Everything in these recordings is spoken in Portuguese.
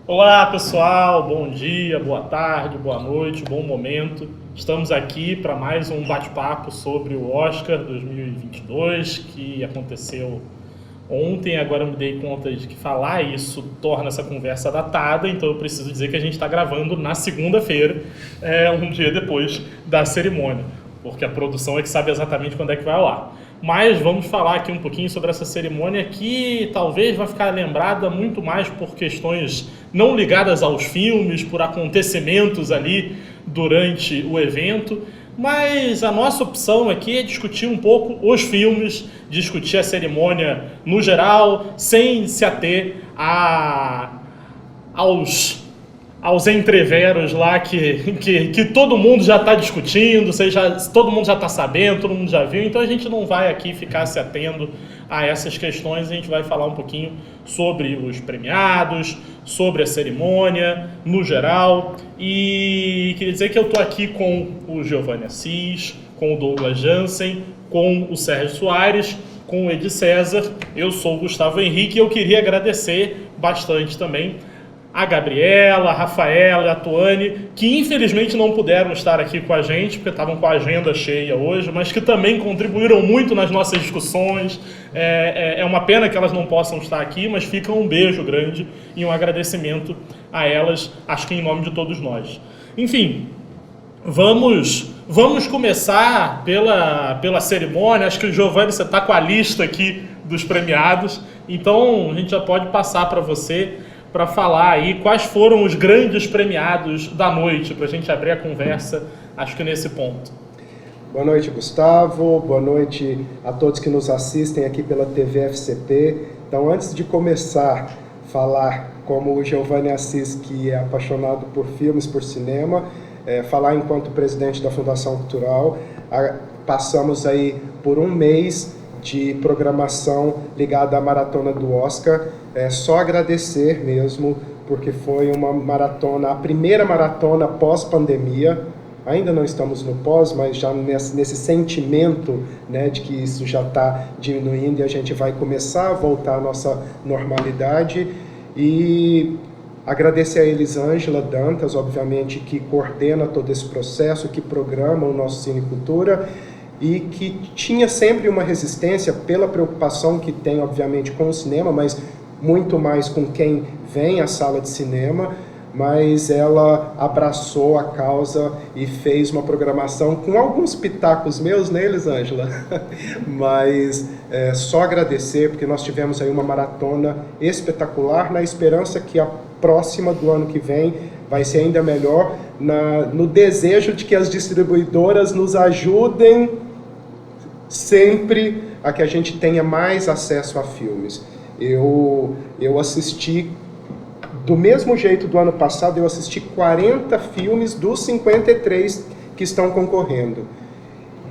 Olá pessoal, bom dia, boa tarde, boa noite, bom momento. Estamos aqui para mais um bate-papo sobre o Oscar 2022 que aconteceu ontem. Agora eu me dei conta de que falar isso torna essa conversa datada, então eu preciso dizer que a gente está gravando na segunda-feira, um dia depois da cerimônia, porque a produção é que sabe exatamente quando é que vai ao ar. Mas vamos falar aqui um pouquinho sobre essa cerimônia que talvez vai ficar lembrada muito mais por questões não ligadas aos filmes, por acontecimentos ali durante o evento, mas a nossa opção aqui é discutir um pouco os filmes, discutir a cerimônia no geral, sem se ater aos entreveros lá que todo mundo já está discutindo, todo mundo já está sabendo, todo mundo já viu, então a gente não vai aqui ficar se atendo a essas questões, a gente vai falar um pouquinho sobre os premiados, sobre a cerimônia no geral, e queria dizer que eu estou aqui com o Giovanni Assis, com o Douglas Jansen, com o Sérgio Soares, com o Edi César. Eu sou o Gustavo Henrique e eu queria agradecer bastante também a Gabriela, a Rafaela e a Tuane, que infelizmente não puderam estar aqui com a gente, porque estavam com a agenda cheia hoje, mas que também contribuíram muito nas nossas discussões. É uma pena que elas não possam estar aqui, mas fica um beijo grande e um agradecimento a elas, acho que em nome de todos nós. Enfim, vamos começar pela cerimônia. Acho que o Giovanni, você está com a lista aqui dos premiados, então a gente já pode passar para você para falar aí quais foram os grandes premiados da noite, para a gente abrir a conversa, acho que nesse ponto. Boa noite, Gustavo. Boa noite a todos que nos assistem aqui pela TV FCP. Então, antes de começar a falar como o Giovanni Assis, que é apaixonado por filmes, por cinema, falar enquanto presidente da Fundação Cultural, passamos aí por um mês de programação ligada à maratona do Oscar. Só agradecer mesmo, porque foi uma maratona, a primeira maratona pós-pandemia. Ainda não estamos no pós, mas já nesse sentimento, né, de que isso já está diminuindo e a gente vai começar a voltar à nossa normalidade. E agradecer a Elisângela Dantas, obviamente, que coordena todo esse processo, que programa o nosso Cine Cultura, e que tinha sempre uma resistência pela preocupação que tem, obviamente, com o cinema, mas muito mais com quem vem à sala de cinema, mas ela abraçou a causa e fez uma programação com alguns pitacos meus neles, Ângela, mas só agradecer, porque nós tivemos aí uma maratona espetacular, na esperança que a próxima do ano que vem vai ser ainda melhor, no desejo de que as distribuidoras nos ajudem sempre a que a gente tenha mais acesso a filmes. Eu assisti, do mesmo jeito do ano passado, eu assisti 40 filmes dos 53 que estão concorrendo.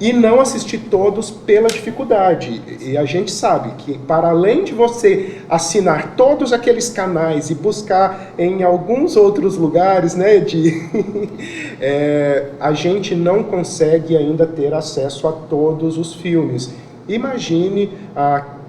E não assisti todos pela dificuldade. E a gente sabe que, para além de você assinar todos aqueles canais e buscar em alguns outros lugares, né, a gente não consegue ainda ter acesso a todos os filmes. Imagine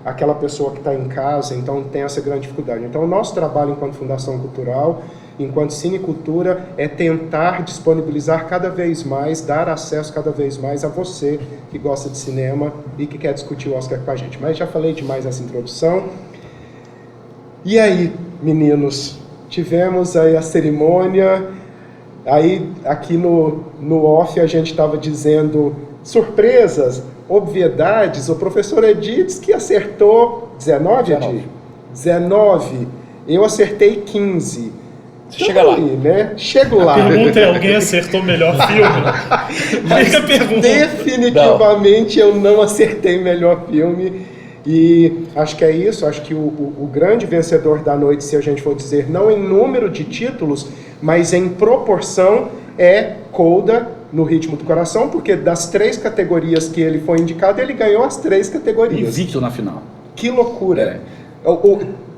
aquela pessoa que está em casa, então tem essa grande dificuldade. Então o nosso trabalho enquanto Fundação Cultural, enquanto Cine Cultura, é tentar disponibilizar cada vez mais, dar acesso cada vez mais a você que gosta de cinema e que quer discutir o Oscar com a gente. Mas já falei demais nessa introdução. E aí, meninos, tivemos aí a cerimônia, aí aqui no off a gente estava dizendo surpresas, obviedades. O professor Edi disse que acertou 19, Edi? 19. Eu acertei 15. Chega lá. Né? Chego lá. A pergunta é, alguém acertou melhor filme? Fica a pergunta. Definitivamente eu não acertei melhor filme. E acho que é isso. Acho que o grande vencedor da noite, se a gente for dizer, não em número de títulos, mas em proporção, é Coda, no Ritmo do Coração, porque das 3 categorias que ele foi indicado, ele ganhou as 3 categorias. Invicto na final. Que loucura.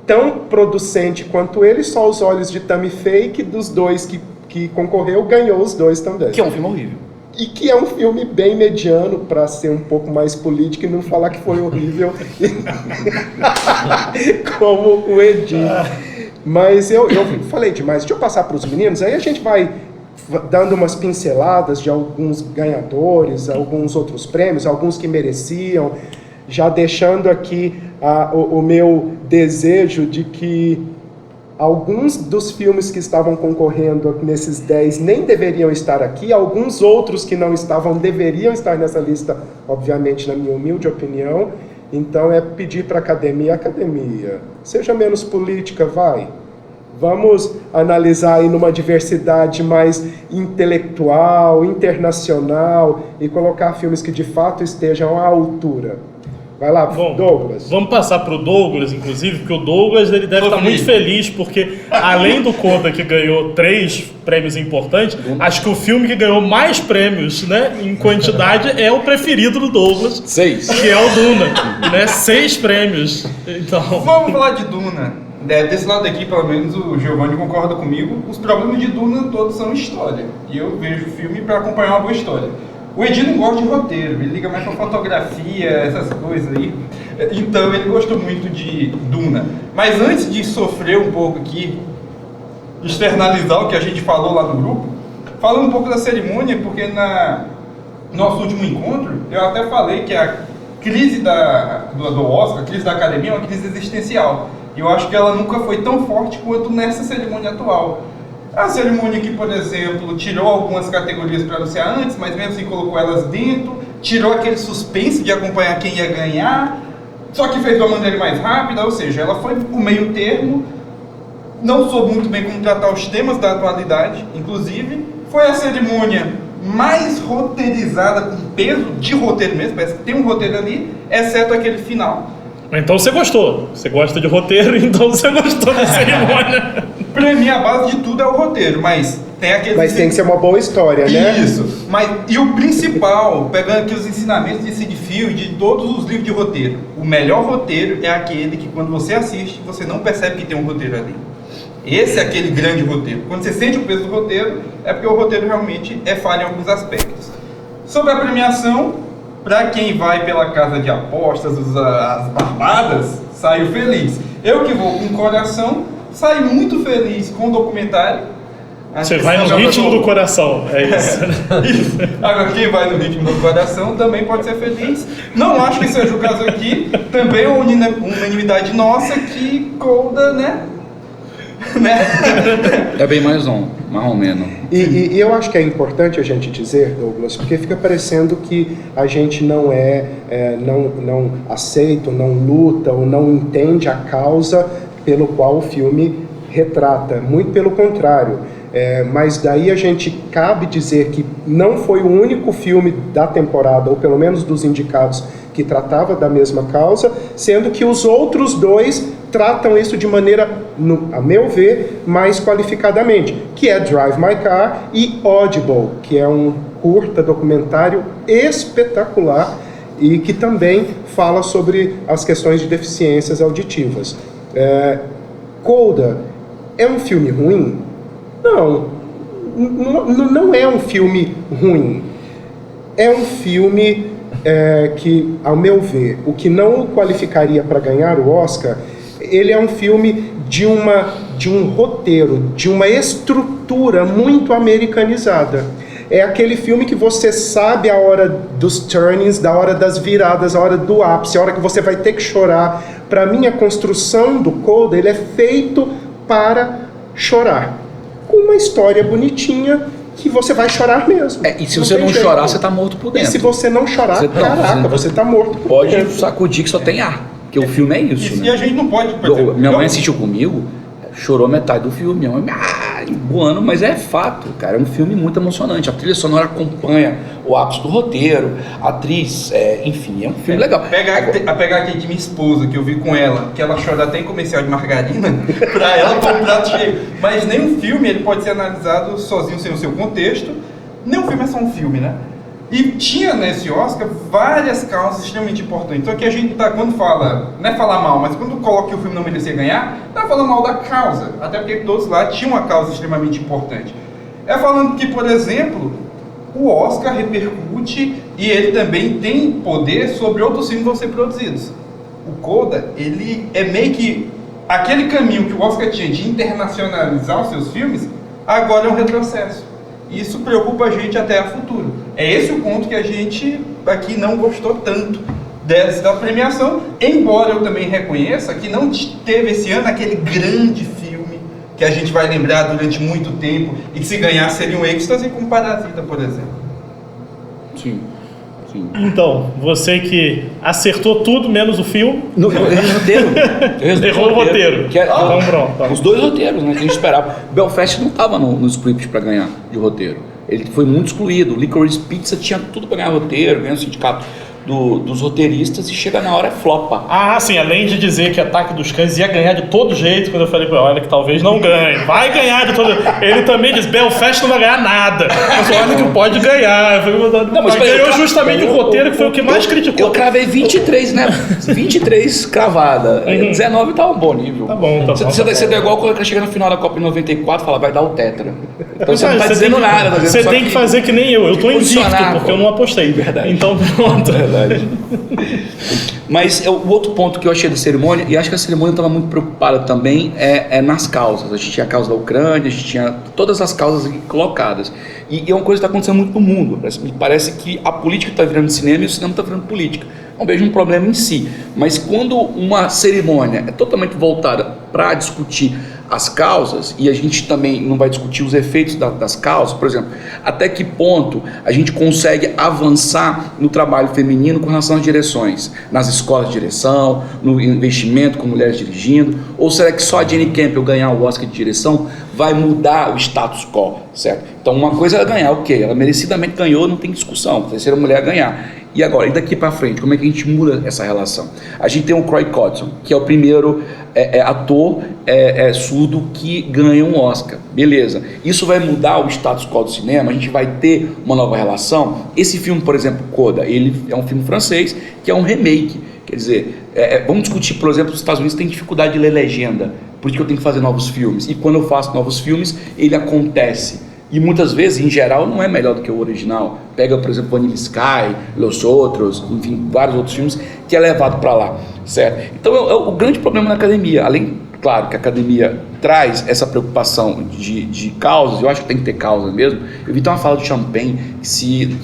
tão producente quanto ele, só os olhos de Tammy Faye, que dos dois que concorreu, ganhou os dois também. Que é um filme horrível. E que é um filme bem mediano, para ser um pouco mais político e não falar que foi horrível como o Edi. Mas eu falei demais. Deixa eu passar para os meninos, aí a gente vai dando umas pinceladas de alguns ganhadores, alguns outros prêmios, alguns que mereciam, já deixando aqui o meu desejo de que alguns dos filmes que estavam concorrendo nesses 10 nem deveriam estar aqui, alguns outros que não estavam deveriam estar nessa lista, obviamente, na minha humilde opinião. Então é pedir para a academia, seja menos política, vai. Vamos analisar aí numa diversidade mais intelectual, internacional, e colocar filmes que de fato estejam à altura. Vai lá, bom, Douglas. Vamos passar para o Douglas, inclusive, porque o Douglas ele deve estar muito feliz, porque além do Coda, que ganhou 3 prêmios importantes, acho que o filme que ganhou mais prêmios, né, em quantidade é o preferido do Douglas. 6. Que é o Duna, né? 6 prêmios. Então... Vamos falar de Duna. Desse lado aqui, pelo menos, o Giovanni concorda comigo. Os problemas de Duna todos são história. E eu vejo o filme para acompanhar uma boa história. O Edi não gosta de roteiro, ele liga mais pra fotografia, essas coisas aí. Então ele gostou muito de Duna. Mas antes de sofrer um pouco aqui, externalizar o que a gente falou lá no grupo, falando um pouco da cerimônia, porque no nosso último encontro, eu até falei que a crise do Oscar, a crise da academia é uma crise existencial. E eu acho que ela nunca foi tão forte quanto nessa cerimônia atual. A cerimônia que, por exemplo, tirou algumas categorias para anunciar antes, mas mesmo assim colocou elas dentro, tirou aquele suspense de acompanhar quem ia ganhar, só que fez de uma maneira mais rápida, ou seja, ela foi o meio termo, não soube muito bem como tratar os temas da atualidade, inclusive, foi a cerimônia mais roteirizada, com peso de roteiro mesmo, parece que tem um roteiro ali, exceto aquele final. Então você gostou. Você gosta de roteiro, então você gostou da cerimônia. Pra mim, a base de tudo é o roteiro, mas tem aquele... Mas tem que ser uma boa história, né? Isso. E o principal, pegando aqui os ensinamentos de Sid Field, de todos os livros de roteiro, o melhor roteiro é aquele que, quando você assiste, você não percebe que tem um roteiro ali. Esse é aquele grande roteiro. Quando você sente o peso do roteiro, é porque o roteiro realmente é falha em alguns aspectos. Sobre a premiação... Para quem vai pela casa de apostas, as barbadas, saiu feliz. Eu que vou com coração, saí muito feliz com o documentário. Você vai no ritmo do coração, é isso. Isso. Agora, quem vai no ritmo do coração também pode ser feliz. Não acho que seja o caso aqui. Também é uma unanimidade nossa que Coda, né? É bem mais ou menos. E eu acho que é importante a gente dizer, Douglas, porque fica parecendo que a gente não não aceita, não luta ou não entende a causa pelo qual o filme retrata. Muito pelo contrário. Mas daí a gente cabe dizer que não foi o único filme da temporada, ou pelo menos dos indicados, que tratava da mesma causa, sendo que os outros 2 tratam isso de maneira, a meu ver, mais qualificadamente, que é Drive My Car e Audible, que é um curta documentário espetacular e que também fala sobre as questões de deficiências auditivas. Coda é um filme ruim? Não é um filme ruim. É um filme que, ao meu ver, o que não o qualificaria para ganhar o Oscar, ele é um filme de um roteiro, de uma estrutura muito americanizada. É aquele filme que você sabe a hora dos turnings, da hora das viradas, a hora do ápice, a hora que você vai ter que chorar. Para mim, a construção do Coda, ele é feito para chorar. Com uma história bonitinha que você vai chorar mesmo. E se você não chorar, você tá morto por dentro. E se você não chorar, você tá morto por pode dentro. sacudir que só tem ar. Porque o filme é isso, né? E a gente não pode... Minha mãe assistiu comigo, chorou metade do filme. Minha mãe, voando, mas é fato, cara. É um filme muito emocionante. A trilha sonora acompanha o ápice do roteiro, a atriz, enfim, é um filme legal. Pegar aqui de minha esposa, que eu vi com ela, que ela chora até em comercial de margarina, pra ela foi um prato cheio. Mas nenhum filme ele pode ser analisado sozinho, sem o seu contexto. Nenhum filme é só um filme, né? E tinha nesse Oscar várias causas extremamente importantes. Então aqui a gente tá, quando fala, não é falar mal, mas quando coloca que o filme não merecia ganhar, não é falando mal da causa, até porque todos lá tinham uma causa extremamente importante. É falando que, por exemplo, o Oscar repercute e ele também tem poder sobre outros filmes que vão ser produzidos. O Coda, ele é meio que aquele caminho que o Oscar tinha de internacionalizar os seus filmes, agora é um retrocesso. E isso preocupa a gente até a futuro. É esse o ponto que a gente aqui não gostou tanto da premiação, embora eu também reconheça que não teve esse ano aquele grande filme que a gente vai lembrar durante muito tempo e que se ganhar seria um êxtase como Parasita, por exemplo. Sim. Então, você que acertou tudo menos o filme. Eu errei o roteiro. Errou o roteiro. Então pronto. Os dois roteiros, né, que a gente esperava. Belfast não estava no script para ganhar de roteiro. Ele foi muito excluído. Licorice Pizza tinha tudo para ganhar roteiro, ganhar o sindicato dos roteiristas e chega na hora é flopa. Ah, sim, além de dizer que Ataque dos Cães ia ganhar de todo jeito, quando eu falei pra ele, olha que talvez não ganhe, vai ganhar de todo jeito. Ele também disse, Belfast não vai ganhar nada, mas olha que pode ganhar. Não, mas ganhou justamente o roteiro, que foi o que mais criticou. Eu cravei 23, né? 23 cravada. 19 tá um bom nível. Tá bom. Você deu igual quando chega no final da Copa em 94, fala, vai dar o tetra. Então você não tá dizendo nada. Você tem que fazer que nem eu tô invicto, porque eu não apostei. Verdade. Então pronto. Verdade. Mas o outro ponto que eu achei da cerimônia, e acho que a cerimônia estava muito preocupada também, é nas causas. A gente tinha a causa da Ucrânia, a gente tinha todas as causas aqui colocadas. E é uma coisa que está acontecendo muito no mundo. Me parece que a política está virando cinema e o cinema está virando política. Não vejo um problema em si. Mas quando uma cerimônia é totalmente voltada para discutir as causas, e a gente também não vai discutir os efeitos das causas, por exemplo, até que ponto a gente consegue avançar no trabalho feminino com relação às direções, nas escolas de direção, no investimento com mulheres dirigindo, ou será que só a Jane Campion ganhar o Oscar de direção vai mudar o status quo, certo? Então uma coisa é ela ganhar, ok, ela merecidamente ganhou, não tem discussão, terceira mulher a ganhar. E agora, e daqui para frente, como é que a gente muda essa relação? A gente tem o Croy Cotton, que é o primeiro ator surdo que ganha um Oscar. Beleza. Isso vai mudar o status quo do cinema? A gente vai ter uma nova relação? Esse filme, por exemplo, Coda, ele é um filme francês que é um remake. Quer dizer, vamos discutir, por exemplo, os Estados Unidos têm dificuldade de ler legenda, por isso que eu tenho que fazer novos filmes. E quando eu faço novos filmes, ele acontece. E muitas vezes, em geral, não é melhor do que o original. Pega, por exemplo, Vanilla Sky, Los Outros, enfim, vários outros filmes que é levado para lá, certo? Então é o grande problema na academia. Além, claro, que a academia traz essa preocupação de causas, eu acho que tem que ter causa mesmo. Eu vi uma fala do Champagne que se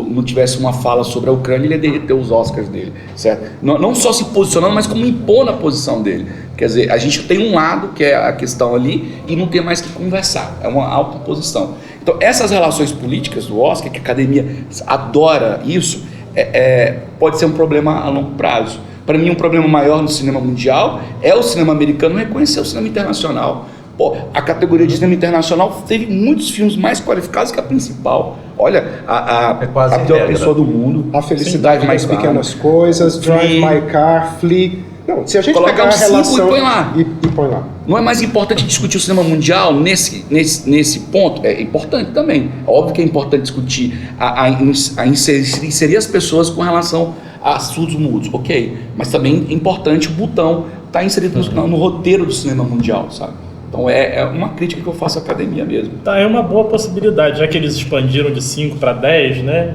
não tivesse uma fala sobre a Ucrânia, ele ia derreter os Oscars dele, certo? Não só se posicionando, mas como impor a posição dele. Quer dizer, a gente tem um lado, que é a questão ali, e não tem mais que conversar, é uma autoposição. Então, essas relações políticas do Oscar, que a academia adora isso, pode ser um problema a longo prazo. Para mim, um problema maior no cinema mundial é o cinema americano reconhecer o cinema internacional. Pô, a categoria de cinema internacional teve muitos filmes mais qualificados que a principal. Olha, a pior pessoa do mundo, A Felicidade das Pequenas Coisas, Drive My Car, Flea. Não, se a gente pegar a relação e põe lá. E põe lá. Não é mais importante discutir o cinema mundial nesse ponto? É importante também. Óbvio que é importante discutir inserir as pessoas com relação a surdos mudos, ok. Mas também é importante o botão estar inserido no roteiro do cinema mundial, sabe? Então é uma crítica que eu faço à academia mesmo. Tá, é uma boa possibilidade, já que eles expandiram de 5 para 10, né?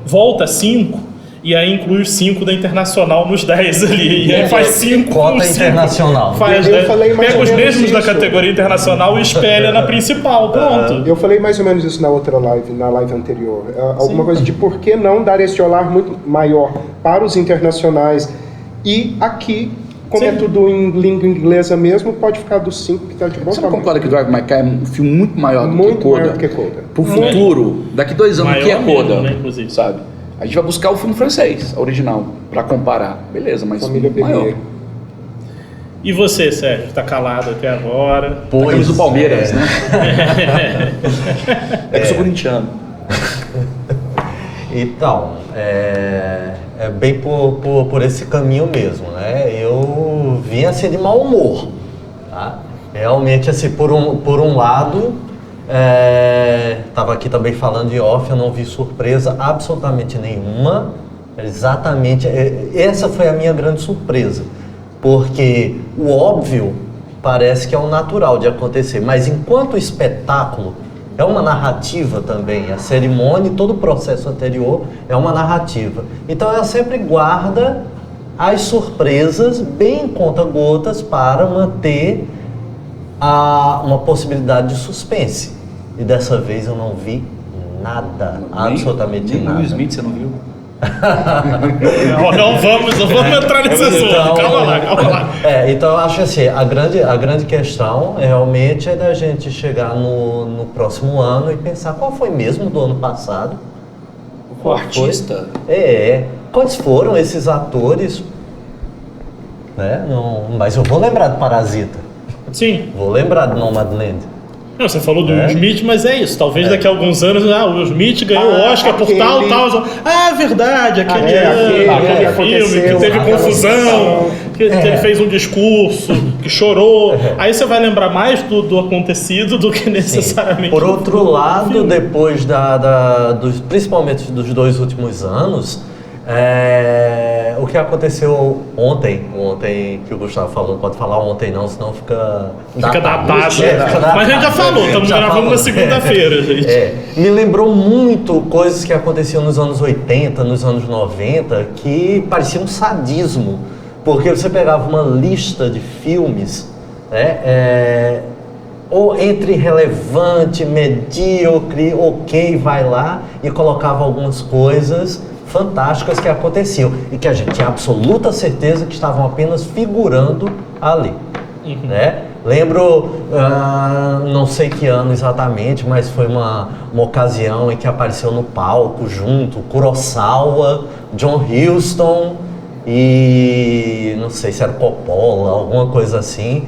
Volta a 5. E aí inclui os 5 da Internacional nos 10 ali. E aí faz 5 cota internacional. Faz, pega os mesmos da categoria internacional e espelha na principal. Pronto. Eu falei mais ou menos isso na outra live, na live anterior. Alguma coisa de por que não dar esse olhar muito maior para os internacionais. E aqui, como é tudo em língua inglesa mesmo, pode ficar dos 5 que está de bom tamanho. Você não concorda que Drive My Car é um filme muito maior do que Coda? Muito maior do que Coda. Pro futuro, daqui 2 anos, o que é Coda? Né, inclusive. Sabe? A gente vai buscar o filme francês, original, para comparar. Beleza, mas Família maior. E você, Sérgio? Tá calado até agora. Pois do Palmeiras, né? É que eu sou corintiano. Então, é bem por esse caminho mesmo, né? Eu vim assim de mau humor, tá? Realmente, assim, por um lado, Estava aqui também falando de off, eu não vi surpresa absolutamente nenhuma. Exatamente, essa foi a minha grande surpresa. Porque o óbvio parece que é o natural de acontecer, mas enquanto espetáculo, é uma narrativa também. A cerimônia e todo o processo anterior é uma narrativa. Então ela sempre guarda as surpresas bem em conta-gotas para manter uma possibilidade de suspense. E dessa vez eu não vi nada, absolutamente nem nada. Will Smith você não viu? Não vamos entrar nesse assunto. Então, Calma lá. Então eu acho assim, a grande questão realmente é da gente chegar no próximo ano e pensar qual foi mesmo do ano passado. O artista. Quais foram esses atores? Né? Não, mas eu vou lembrar do Parasita. Sim. Vou lembrar do Nomadland. Não, você falou do Will Smith, mas é isso. Talvez daqui a alguns anos, o Will Smith ganhou o Oscar por tal. É verdade, aquele filme que teve confusão, que ele fez um discurso, que chorou. Aí você vai lembrar mais do acontecido do que necessariamente. Por outro lado, depois principalmente dos 2 últimos anos, o que aconteceu ontem que o Gustavo falou, não pode falar ontem não, senão fica datado. Mas a gente já falou, estamos gravando na segunda-feira, gente. Me lembrou muito coisas que aconteciam nos anos 80, nos anos 90, que parecia um sadismo, porque você pegava uma lista de filmes, ou entre relevante, medíocre, ok, vai lá, e colocava algumas coisas fantásticas que aconteciam e que a gente tinha absoluta certeza que estavam apenas figurando ali. Né? Lembro, não sei que ano exatamente, mas foi uma ocasião em que apareceu no palco junto Kurosawa, John Huston e não sei se era Coppola, alguma coisa assim,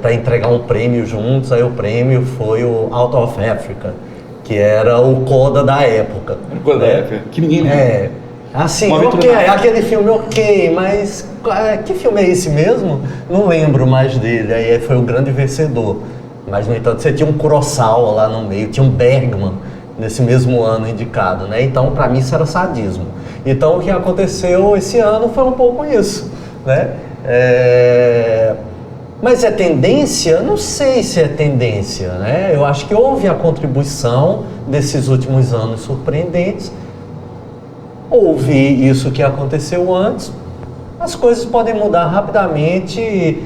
para entregar um prêmio juntos. Aí o prêmio foi o Out of Africa, que era o Coda da época. Coda da época, que ninguém lembra. Assim, aquele filme mas que filme é esse mesmo? Não lembro mais dele, aí foi o grande vencedor. Mas, no entanto, você tinha um Kurosawa lá no meio, tinha um Bergman nesse mesmo ano indicado, né? Então, para mim, isso era sadismo. Então, o que aconteceu esse ano foi um pouco isso, né? Mas é tendência? Não sei se é tendência, né? Eu acho que houve a contribuição desses últimos anos surpreendentes. Houve isso que aconteceu antes. As coisas podem mudar rapidamente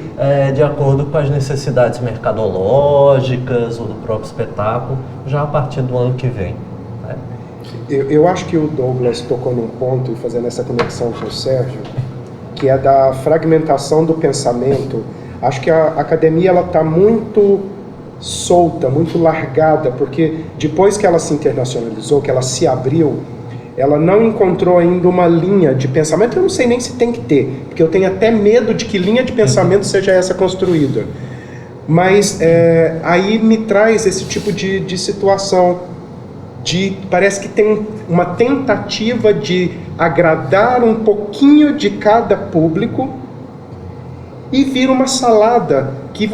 de acordo com as necessidades mercadológicas ou do próprio espetáculo, já a partir do ano que vem. Né? Eu acho que o Douglas tocou num ponto, e fazendo essa conexão com o Sérgio, que é da fragmentação do pensamento. Acho que a academia está muito solta, muito largada, porque depois que ela se internacionalizou, que ela se abriu, ela não encontrou ainda uma linha de pensamento. Eu não sei nem se tem que ter, porque eu tenho até medo de que linha de pensamento seja essa construída. Mas aí me traz esse tipo de situação, parece que tem uma tentativa de agradar um pouquinho de cada público, e vira uma salada que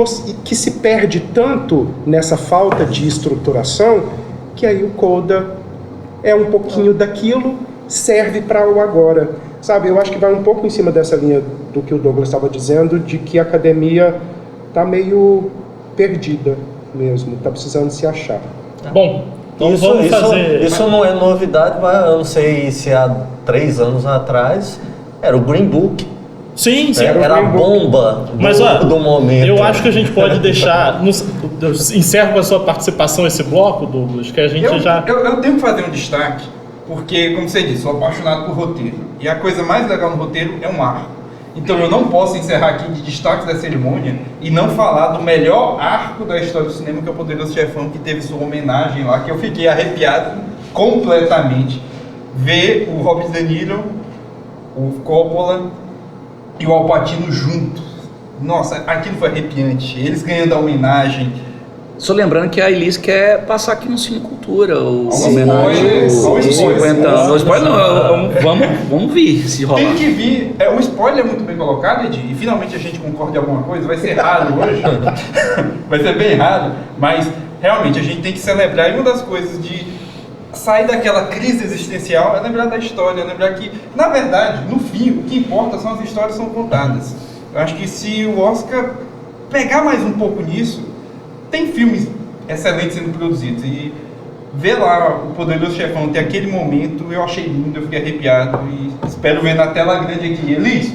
se perde tanto nessa falta de estruturação, que aí o Coda é um pouquinho daquilo, serve para o agora. Sabe, eu acho que vai um pouco em cima dessa linha do que o Douglas estava dizendo, de que a academia está meio perdida mesmo, está precisando se achar. Bom, então vamos fazer... Isso não é novidade, eu não sei se há 3 anos atrás era o Green Book. Sim. Era a bomba do momento. Eu acho que a gente pode deixar... Encerro com a sua participação esse bloco, Douglas, que a gente Eu tenho que fazer um destaque, porque, como você disse, sou apaixonado por roteiro. E a coisa mais legal no roteiro é um arco. Então eu não posso encerrar aqui de destaques da cerimônia e não falar do melhor arco da história do cinema, que é o Poderoso Chefão, que teve sua homenagem lá, que eu fiquei arrepiado completamente. Ver o Robert De Niro, o Coppola e o Al Pacino juntos. Nossa, aquilo foi arrepiante. Eles ganhando a homenagem. Só lembrando que a Elis quer passar aqui no Cinecultura uma homenagem aos 50 anos. Vamos vir se rolar. Tem que vir. O spoiler é muito bem colocado, Edi, e finalmente a gente concorda em alguma coisa. Vai ser raro hoje. Vai ser bem raro. Mas realmente a gente tem que celebrar. E uma das coisas de sair daquela crise existencial é lembrar da história, lembrar que, na verdade, no fim, o que importa são as histórias que são contadas. Eu acho que se o Oscar pegar mais um pouco nisso, tem filmes excelentes sendo produzidos. E ver lá o Poderoso Chefão ter aquele momento, eu achei lindo, eu fiquei arrepiado e espero ver na tela grande aqui. Elis?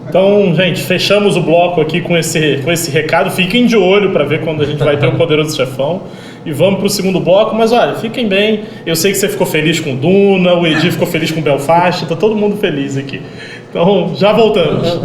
Então, gente, fechamos o bloco aqui com esse recado. Fiquem de olho para ver quando a gente vai ter o Poderoso Chefão. E vamos pro segundo bloco. Mas olha, fiquem bem. Eu sei que você ficou feliz com Duna, o Edi ficou feliz com Belfast, tá todo mundo feliz aqui. Então, já voltamos.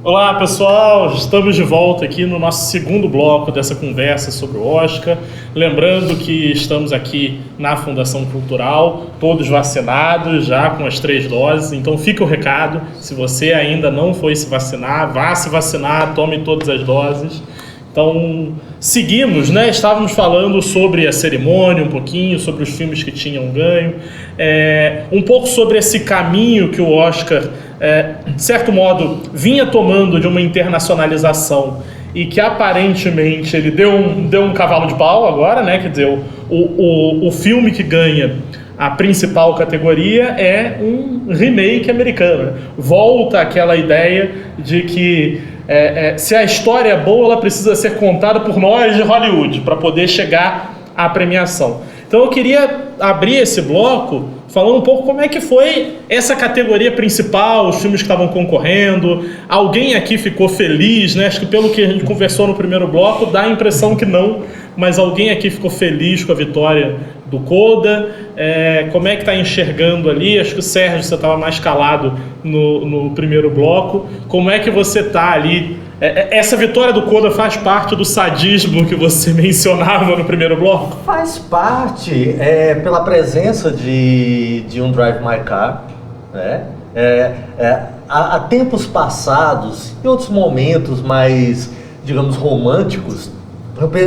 Olá pessoal, estamos de volta aqui no nosso segundo bloco dessa conversa sobre o Oscar. Lembrando que estamos aqui na Fundação Cultural, todos vacinados já com as 3 doses. Então fica o recado, se você ainda não foi se vacinar, vá se vacinar, tome todas as doses. Então seguimos, né? Estávamos falando sobre a cerimônia um pouquinho, sobre os filmes que tinham ganho, um pouco sobre esse caminho que o Oscar, de certo modo, vinha tomando de uma internacionalização e que aparentemente ele deu um cavalo de pau agora, né? Quer dizer, o filme que ganha a principal categoria é um remake americano. Volta aquela ideia de que se a história é boa, ela precisa ser contada por nós de Hollywood para poder chegar à premiação. Então eu queria abrir esse bloco falando um pouco como é que foi essa categoria principal, os filmes que estavam concorrendo. Alguém aqui ficou feliz, né? Acho que pelo que a gente conversou no primeiro bloco, dá a impressão que não, mas alguém aqui ficou feliz com a vitória do Coda. Como é que está enxergando ali? Acho que o Sérgio, você estava mais calado no primeiro bloco. Como é que você está ali? Essa vitória do Coda faz parte do sadismo que você mencionava no primeiro bloco? Faz parte, pela presença de um Drive My Car, né? Há tempos passados, em outros momentos mais, digamos, românticos,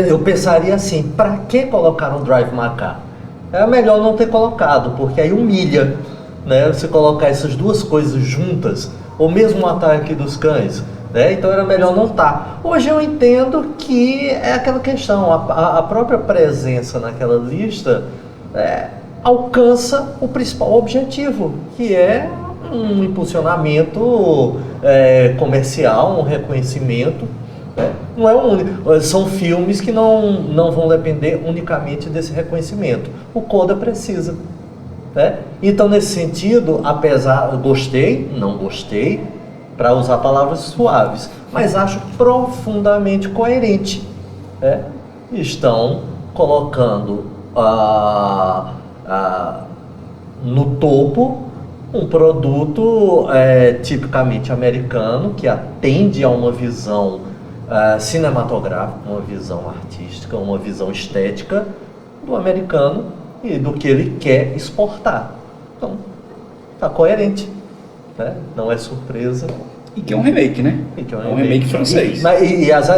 eu pensaria assim, para que colocar um Drive My Car? É melhor não ter colocado, porque aí humilha, né? Você colocar essas duas coisas juntas, ou mesmo o Ataque dos Cães, né? Então era melhor não estar. Hoje eu entendo que é aquela questão, a própria presença naquela lista alcança o principal objetivo, que é um impulsionamento comercial, um reconhecimento. Não é o único. São filmes que não vão depender unicamente desse reconhecimento. O Coda precisa. Né? Então, nesse sentido, apesar, não gostei, para usar palavras suaves, mas acho profundamente coerente. Né? Estão colocando no topo um produto tipicamente americano, que atende a uma visão cinematográfica, uma visão artística, uma visão estética do americano e do que ele quer exportar. Então, está coerente, né? Não é surpresa. E que é um remake, né? É um remake francês.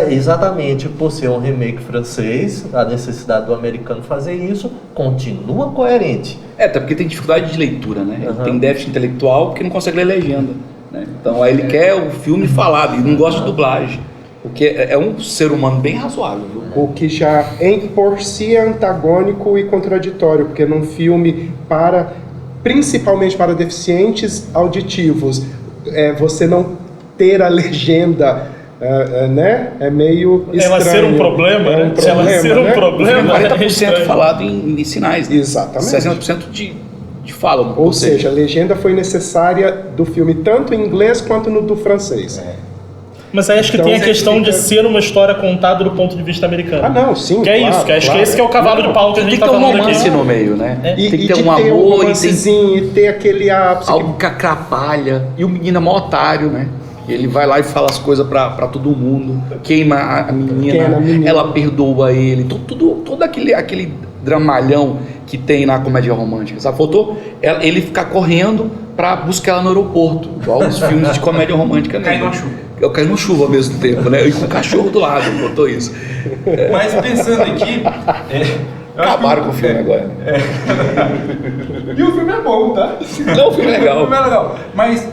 Exatamente, por ser um remake francês, a necessidade do americano fazer isso continua coerente. Até porque tem dificuldade de leitura, né? Ele tem déficit intelectual porque não consegue ler legenda, né? Então aí ele quer o filme falado e não gosta de dublagem. Porque é um ser humano bem razoável, viu? O que já por si é antagônico e contraditório, porque num filme principalmente para deficientes auditivos, você não ter a legenda, né? É meio estranho. Ela ser um problema, né? Ela ser um problema. 40% falado em sinais, né? Exatamente. 60% de fala. Ou seja, a legenda foi necessária do filme tanto em inglês quanto no do francês. Mas aí acho que tem a questão de ser uma história contada do ponto de vista americano. Não, sim, que é claro, isso, que acho que esse que é o cavalo de pau que a gente tá falando aqui. Tem que ter um romance no meio, né? E tem que ter de um amor, e ter aquele ápice. Algo que atrapalha. E o menino é mó otário, né? Ele vai lá e fala as coisas pra todo mundo, queima a menina, ela perdoa ele, todo aquele dramalhão que tem na comédia romântica, sabe? Faltou ele ficar correndo pra buscar ela no aeroporto, igual os filmes de comédia romântica mesmo. Cair na chuva. Eu caí no chuva ao mesmo tempo, né? E com o cachorro do lado, botou isso. Mas pensando aqui, Acabaram com o filme agora. E o filme é bom, tá? Não, o filme é legal. O filme é legal. Mas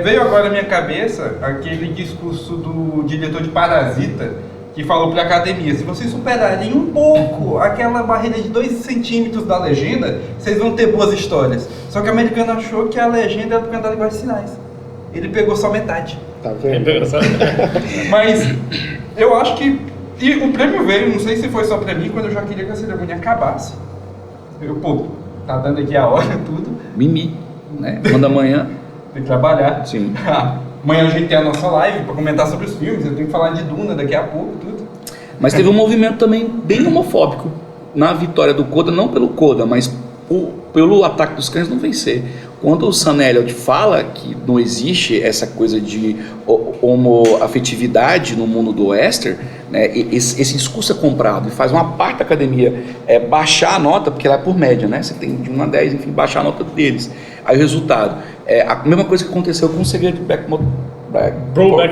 veio agora na minha cabeça aquele discurso do diretor de Parasita, que falou pra academia: se vocês superarem um pouco aquela barreira de 2 centímetros da legenda, vocês vão ter boas histórias. Só que o americano achou que a legenda era por conta da linguagem de sinais. Ele pegou só metade. Tá vendo? Mas eu acho que... E o prêmio veio, não sei se foi só pra mim, quando eu já queria que a cerimônia acabasse. Tá dando aqui a hora, tudo. Mimi, né? Quando amanhã... Tem que trabalhar. Sim. Amanhã a gente tem a nossa live pra comentar sobre os filmes, eu tenho que falar de Duna daqui a pouco, tudo. Mas teve um movimento também bem homofóbico na vitória do Coda, não pelo Coda, mas pelo Ataque dos Cães não vencer. Quando o Sam Elliott fala que não existe essa coisa de homoafetividade no mundo do western, né, esse discurso é comprado e faz uma parte da academia baixar a nota, porque ela é por média, né? Você tem de 1 a 10, enfim, baixar a nota deles. Aí o resultado é a mesma coisa que aconteceu com o Segredo de Brokeback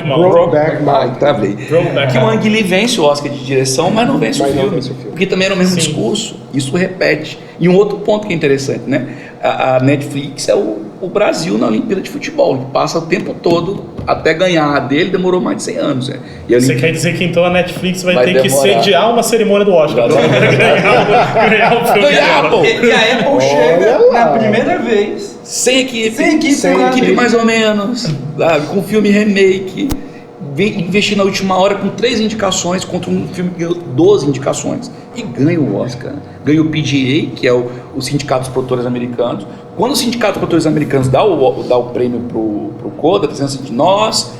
Mountain. Travei. Que o Ang Lee vence o Oscar de direção, mas não vence o filme. Porque também era o mesmo discurso. Isso repete. E um outro ponto que é interessante, né? A Netflix é o Brasil na Olimpíada de Futebol. Ele passa o tempo todo, até ganhar a dele, demorou mais de 100 anos. Né? Você quer dizer que então a Netflix vai ter que sediar uma cerimônia do Oscar para ganhar o filme? E a Apple chega na primeira vez. Sem equipe. Sem equipe mais ou menos. Sabe? Com filme remake. Investir na última hora com 3 indicações contra um filme que ganhou 12 indicações e ganha o Oscar. Ganha o PGA, que é o Sindicato dos Produtores Americanos. Quando o Sindicato dos Produtores Americanos dá o prêmio pro Coda, dizendo assim, nós,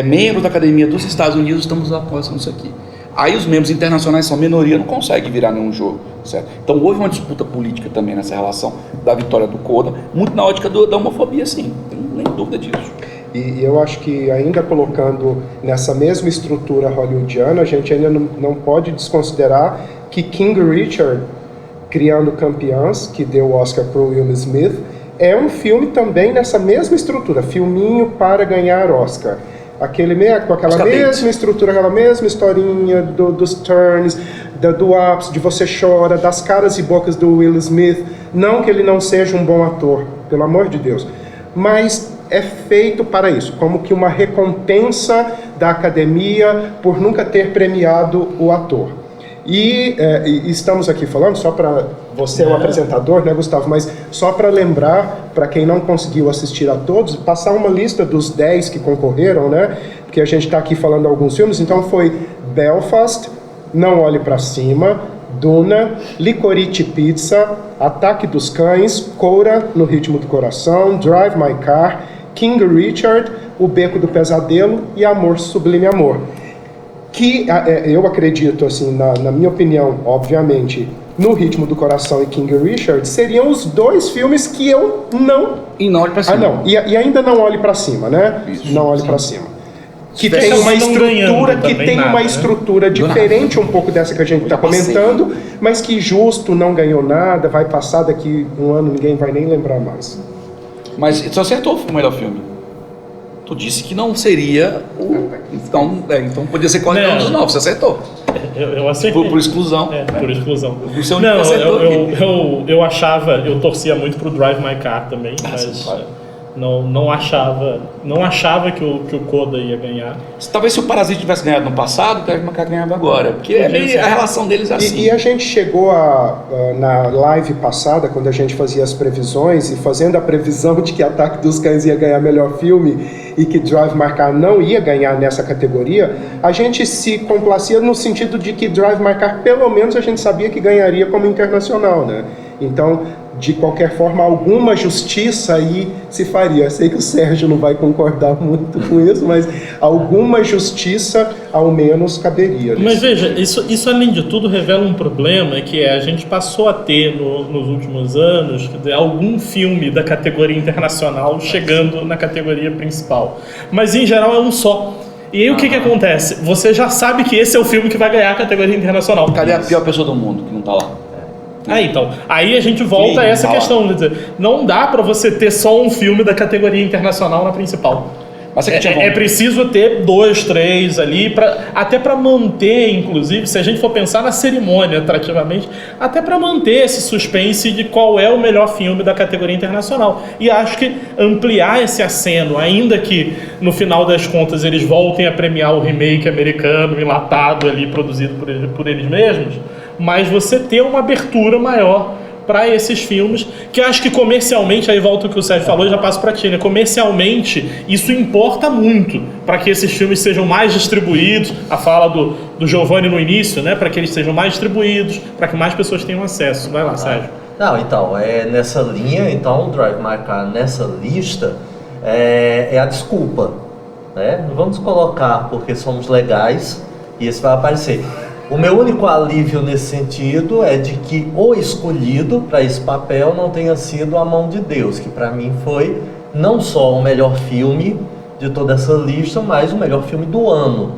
membros da Academia dos Estados Unidos, estamos apoiando isso aqui. Aí os membros internacionais são minoria, não conseguem virar nenhum jogo, certo? Então houve uma disputa política também nessa relação da vitória do Coda, muito na ótica da homofobia, sim, não tem nem dúvida disso. E eu acho que ainda colocando nessa mesma estrutura hollywoodiana, a gente ainda não pode desconsiderar que King Richard, Criando Campeãs, que deu o Oscar para o Will Smith, é um filme também nessa mesma estrutura, filminho para ganhar Oscar. Com aquela mesma estrutura, aquela mesma historinha dos turns, do ápice, de você chora, das caras e bocas do Will Smith. Não que ele não seja um bom ator, pelo amor de Deus, mas é feito para isso, como que uma recompensa da academia por nunca ter premiado o ator. E estamos aqui falando, só para você é o apresentador, né, Gustavo, mas só para lembrar, para quem não conseguiu assistir a todos, passar uma lista dos 10 que concorreram, né, porque a gente está aqui falando alguns filmes. Então foi Belfast, Não Olhe para Cima, Duna, Licorice Pizza, Ataque dos Cães, Coda, No Ritmo do Coração, Drive My Car, King Richard, O Beco do Pesadelo e Amor Sublime Amor. Que eu acredito, assim, na minha opinião, obviamente, No Ritmo do Coração e King Richard seriam os 2 filmes que eu não... E Não Olhe Pra Cima. não. E ainda Não Olhe Pra Cima, né? Isso. Não Olhe Pra Cima. Que Tem uma estrutura diferente um pouco dessa que a gente está comentando, mas que justo não ganhou nada, vai passar daqui um ano, ninguém vai nem lembrar mais. Mas você acertou o melhor filme. Tu disse que não seria o... Então podia ser qual dos 9, você acertou. Eu acertei. Por exclusão. Por exclusão. Você não, eu achava, eu torcia muito pro Drive My Car também, mas claro. não achava que o Coda ia ganhar. Talvez se o Parasita tivesse ganhado no passado, o Drive My Car ganhava agora. Porque a relação deles é assim. E a gente chegou na live passada, quando a gente fazia as previsões, e fazendo a previsão de que Ataque dos Cães ia ganhar melhor filme e que Drive My Car não ia ganhar nessa categoria, a gente se complacia no sentido de que Drive My Car, pelo menos, a gente sabia que ganharia como internacional, né? Então, de qualquer forma, alguma justiça aí se faria. Eu sei que o Sérgio não vai concordar muito com isso, mas alguma justiça, ao menos, caberia. Mas veja, isso além de tudo revela um problema, que a gente passou a ter nos últimos anos algum filme da categoria internacional chegando na categoria principal. Mas, em geral, é um só. E aí o que acontece? Você já sabe que esse é o filme que vai ganhar a categoria internacional. Cadê a pior pessoa do mundo que não tá lá? Então, aí a gente volta a essa questão, quer dizer, não dá pra você ter só um filme da categoria internacional na principal. Mas você que tinha É preciso ter 2, 3 ali, até para manter, inclusive, se a gente for pensar na cerimônia atrativamente, até para manter esse suspense de qual é o melhor filme da categoria internacional. E acho que ampliar esse aceno, ainda que no final das contas eles voltem a premiar o remake americano, enlatado ali, produzido por eles mesmos, mas você ter uma abertura maior para esses filmes, que acho que comercialmente, aí volta o que o Sérgio falou e já passo para ti, né? Comercialmente, isso importa muito para que esses filmes sejam mais distribuídos, a fala do Giovanni no início, né? Para que eles sejam mais distribuídos, para que mais pessoas tenham acesso. Vai lá, Sérgio. Não, então, nessa linha, então, o Drive My Car nessa lista é a desculpa, né? Não vamos colocar porque somos legais e esse vai aparecer. O meu único alívio nesse sentido é de que o escolhido para esse papel não tenha sido A Mão de Deus, que para mim foi não só o melhor filme de toda essa lista, mas o melhor filme do ano,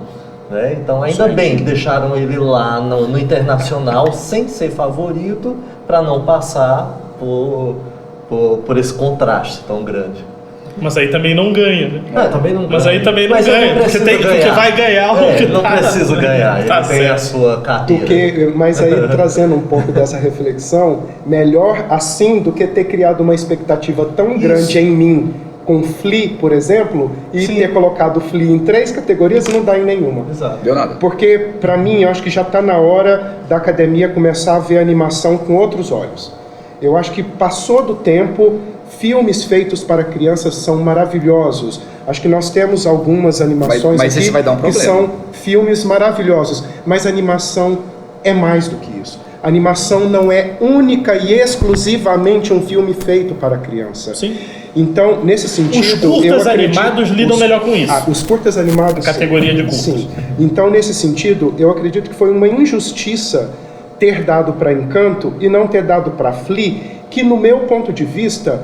né? Então ainda bem que deixaram ele lá no internacional sem ser favorito, para não passar por esse contraste tão grande. Mas aí também não ganha, né? Também não Mas ganha. aí também não Mas ganha, porque vai ganhar o que não tá. precisa ganhar, ele Tá tem certo. a sua carteira. Mas aí, trazendo um pouco dessa reflexão, melhor assim do que ter criado uma expectativa tão grande em mim com Flea, por exemplo, e ter colocado Flea em 3 categorias e não dar em nenhuma. Exato. Deu nada. Porque, para mim, eu acho que já está na hora da academia começar a ver a animação com outros olhos. Eu acho que passou do tempo. Filmes feitos para crianças são maravilhosos. Acho que nós temos algumas animações mas aqui esse vai dar um que problema. são filmes maravilhosos. Mas a animação é mais do que isso. A animação não é única e exclusivamente um filme feito para criança. Sim. Então, nesse sentido, Os curtas animados lidam melhor com isso. Os curtas animados... Categoria de curtas. Sim. Então, nesse sentido, eu acredito que foi uma injustiça ter dado para Encanto e não ter dado para Flea, que no meu ponto de vista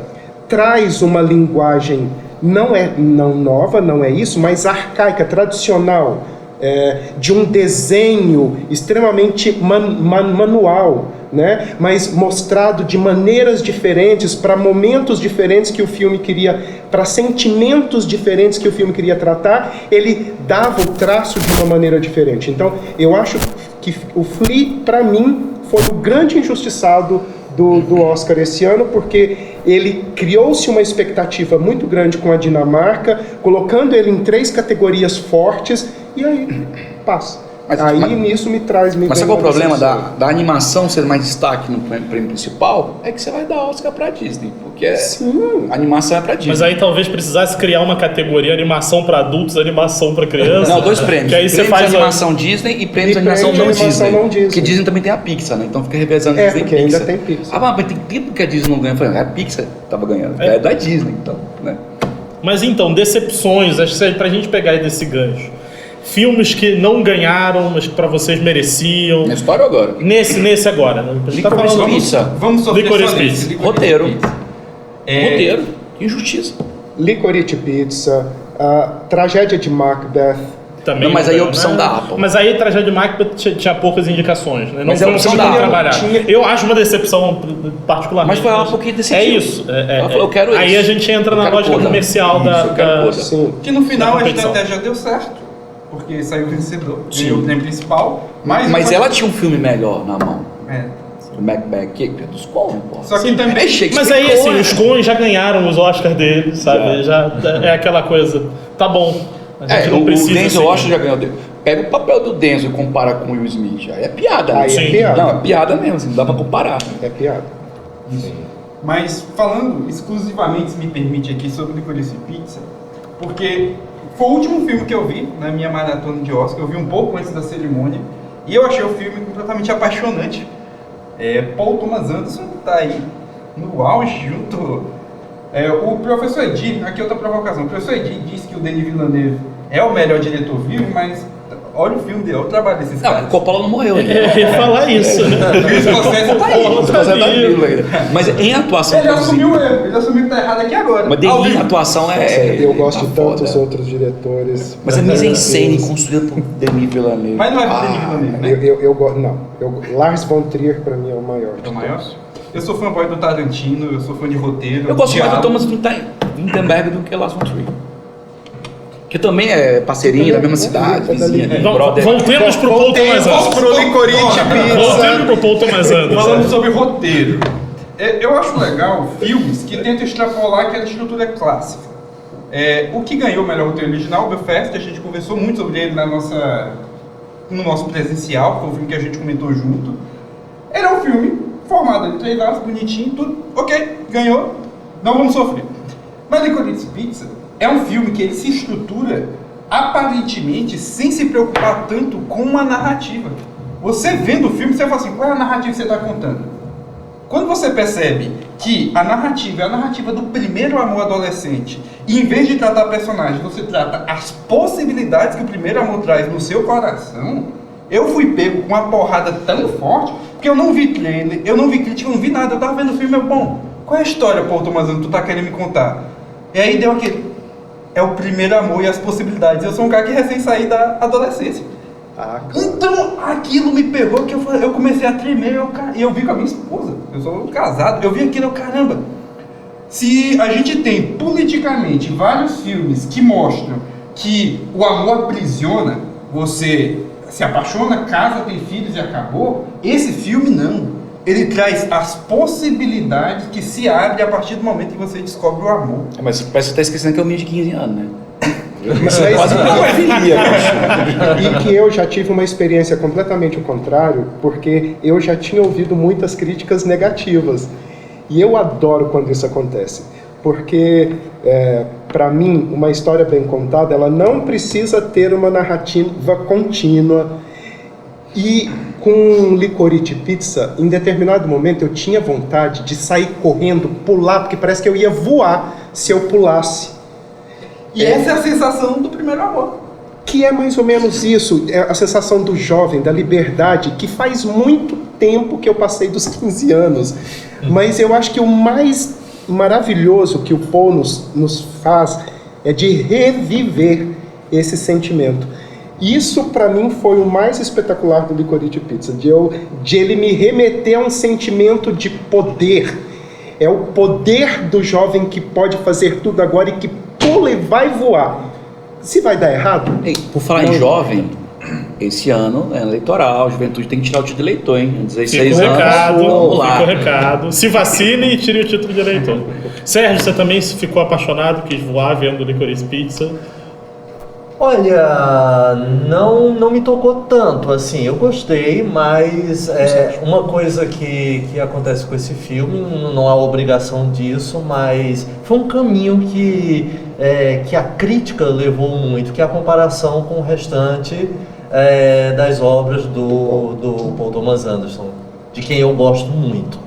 traz uma linguagem não nova, não é isso, mas arcaica, tradicional, de um desenho extremamente manual, né? Mas mostrado de maneiras diferentes, para momentos diferentes que o filme queria, para sentimentos diferentes que o filme queria tratar, ele dava o traço de uma maneira diferente. Então, eu acho que o Flea, para mim, foi o grande injustiçado do Oscar esse ano, porque ele criou-se uma expectativa muito grande com a Dinamarca, colocando ele em 3 categorias fortes, e aí passa. Nisso me traz... Mas sabe qual é o problema da animação ser mais destaque no prêmio principal? É que você vai dar Oscar pra Disney, porque a animação é pra Disney. Mas aí talvez precisasse criar uma categoria animação para adultos, animação para crianças. Não, 2 prêmios. Que aí você Prêmios faz de animação Disney e prêmios de animação não Disney. Porque Disney também tem a Pixar, né? Então fica revezando Disney e porque Pixar. ainda tem Pixar. Mas tem tempo que a Disney não ganha. Eu falei, a Pixar tava ganhando. É da Disney, então, né? Mas então, decepções, acho que pra gente pegar aí desse gancho. Filmes que não ganharam, mas que pra vocês mereciam. Na história agora. Nesse agora, né? A gente tá Licorice falando Pizza. Vamos sofrer Licorice só Pizza. nesse. Roteiro. É, Roteiro. Injustiça. Licorice Pizza, Tragédia de Macbeth. também. Não, mas aí é opção né? da Apple. Mas aí Tragédia de Macbeth tinha poucas indicações, né? Não Mas foi é um opção filme da muito Apple. trabalhado. Eu acho uma decepção particularmente. Mas foi a Apple que decidiu. É isso. Ela falou, eu quero aí isso. a gente entra Eu na quero lógica coisa. comercial Isso, da... eu quero coisa. Sim. Que no final Da a competição. estratégia deu certo, porque saiu vencedor, Sim. ganhou o prêmio principal. Mas ela tinha um filme melhor na mão. É. O Macbeth, que é dos Coen, pô. Só que também. É Shakespeare. Mas aí, assim, Coen. os Coen já ganharam os Oscars deles, sabe? Já é aquela coisa, tá bom. A gente não o precisa... Denzel assim, Washington já ganhou dele. Pega o papel do Denzel e compara com o Will Smith. Aí é piada. né? Aí é Sim. piada. Não, é piada mesmo, assim, não dá pra comparar. É piada. Mas falando exclusivamente, se me permite aqui, sobre Licorice Pizza, porque foi o último filme que eu vi na minha maratona de Oscar. Eu vi um pouco antes da cerimônia e eu achei o filme completamente apaixonante. Paul Thomas Anderson tá aí no auge junto. O professor Edir, aqui outra provocação. O professor Edir disse que o Denis Villeneuve é o melhor diretor vivo, mas olha o filme dele, olha o trabalho desses Não, o caras. Coppola não morreu ainda. Eu ia falar isso, né? E o Scorsese tá aí. Coppola Mas é da vivo. Bíblia ainda. Mas em atuação... Ele assumiu o erro, ele assumiu que tá errado aqui agora. Mas Ao em vivo. atuação Eu gosto de tá tantos foda. outros diretores. Mas a mise-en-scène construída por Denis Villeneuve. Mas não é por Denis Villeneuve, né? Lars von Trier para mim é o maior. É o maior? Eu sou fanboy do Tarantino, eu sou fã de roteiro. Eu gosto mais do diálogo. Thomas Vinterberg do que Lars von Trier. Que também é parceirinho da mesma cidade, vizinha. Brother. Voltemos pro Paul Thomas Vamos Anderson. pro Licorice Voltemos Pizza. pro Paul Thomas Anderson. Falando sobre roteiro, eu acho legal filmes que tentam extrapolar aquela estrutura clássica. O que ganhou o melhor roteiro original, Belfast, a gente conversou muito sobre ele no nosso presencial, foi um filme que a gente comentou junto. Ele é um filme formado em 3 atos, bonitinho, tudo, ok, ganhou, não vamos sofrer. Mas Licorice Pizza é um filme que ele se estrutura aparentemente sem se preocupar tanto com a narrativa. Você vendo o filme, você fala assim, qual é a narrativa que você está contando? Quando você percebe que a narrativa é a narrativa do primeiro amor adolescente, e em vez de tratar personagens, você trata as possibilidades que o primeiro amor traz no seu coração, eu fui pego com uma porrada tão forte, porque eu não vi trailer, eu não vi crítica, eu não vi nada, eu tava vendo o filme, bom, qual é a história, Paul Thomas Anderson, que tu tá querendo me contar? E aí deu aquele, é o primeiro amor e as possibilidades. Eu sou um cara que recém saí da adolescência. Então aquilo me pegou que eu comecei a tremer e eu vi com a minha esposa. Eu sou casado, eu vi aquilo, caramba. Se a gente tem politicamente vários filmes que mostram que o amor aprisiona, você se apaixona, casa, tem filhos e acabou, esse filme não. Ele traz as possibilidades que se abrem a partir do momento que você descobre o amor. Mas parece que você tá esquecendo que é um menino de 15 anos, né? Mas e que eu já tive uma experiência completamente o contrário, porque eu já tinha ouvido muitas críticas negativas. E eu adoro quando isso acontece, porque para mim uma história bem contada, ela não precisa ter uma narrativa contínua. E com Licorice Pizza, em determinado momento eu tinha vontade de sair correndo, pular, porque parece que eu ia voar se eu pulasse. E essa é a sensação do primeiro amor. Que é mais ou menos isso, é a sensação do jovem, da liberdade, que faz muito tempo que eu passei dos 15 anos. Mas eu acho que o mais maravilhoso que o Paul nos faz é de reviver esse sentimento. Isso para mim foi o mais espetacular do Licorice Pizza, de ele me remeter a um sentimento de poder. É o poder do jovem que pode fazer tudo agora e que pula e vai voar. Se vai dar errado... Ei, por falar em jovem, esse ano é eleitoral, a juventude tem que tirar o título de eleitor, hein? 16 anos, vamos lá. Fica o recado. Se vacine e tire o título de eleitor. Sérgio, você também ficou apaixonado, quis voar vendo Licorice Pizza? Olha, não me tocou tanto, assim, eu gostei, mas uma coisa que acontece com esse filme, não há obrigação disso, mas foi um caminho que a crítica levou muito, que é a comparação com o restante das obras do Paul Thomas Anderson, de quem eu gosto muito.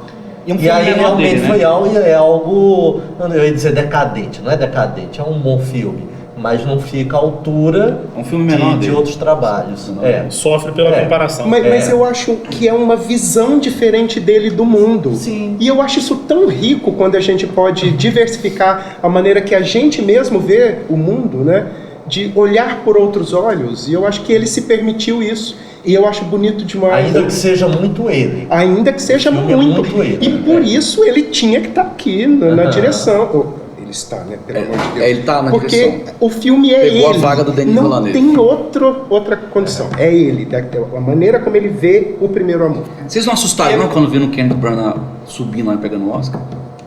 E aí realmente dele, né? é algo, eu ia dizer decadente, não é decadente, é um bom filme. Mas não fica à altura um filme menor de outros trabalhos. Sofre pela comparação. Mas eu acho que é uma visão diferente dele do mundo. Sim. E eu acho isso tão rico quando a gente pode diversificar a maneira que a gente mesmo vê o mundo, né? De olhar por outros olhos. E eu acho que ele se permitiu isso. E eu acho bonito demais. Ainda que seja muito ele. Ainda que seja muito ele. E por isso ele tinha que estar aqui na direção. Está, né? Pelo amor de Deus. Ele tá na porque direção. O filme é Pegou ele. a vaga do Denis Não Villeneuve. tem outra condição. É ele. A maneira como ele vê o primeiro amor. Vocês não assustaram não quando viram o Kenneth Branagh subindo lá e pegando o Oscar?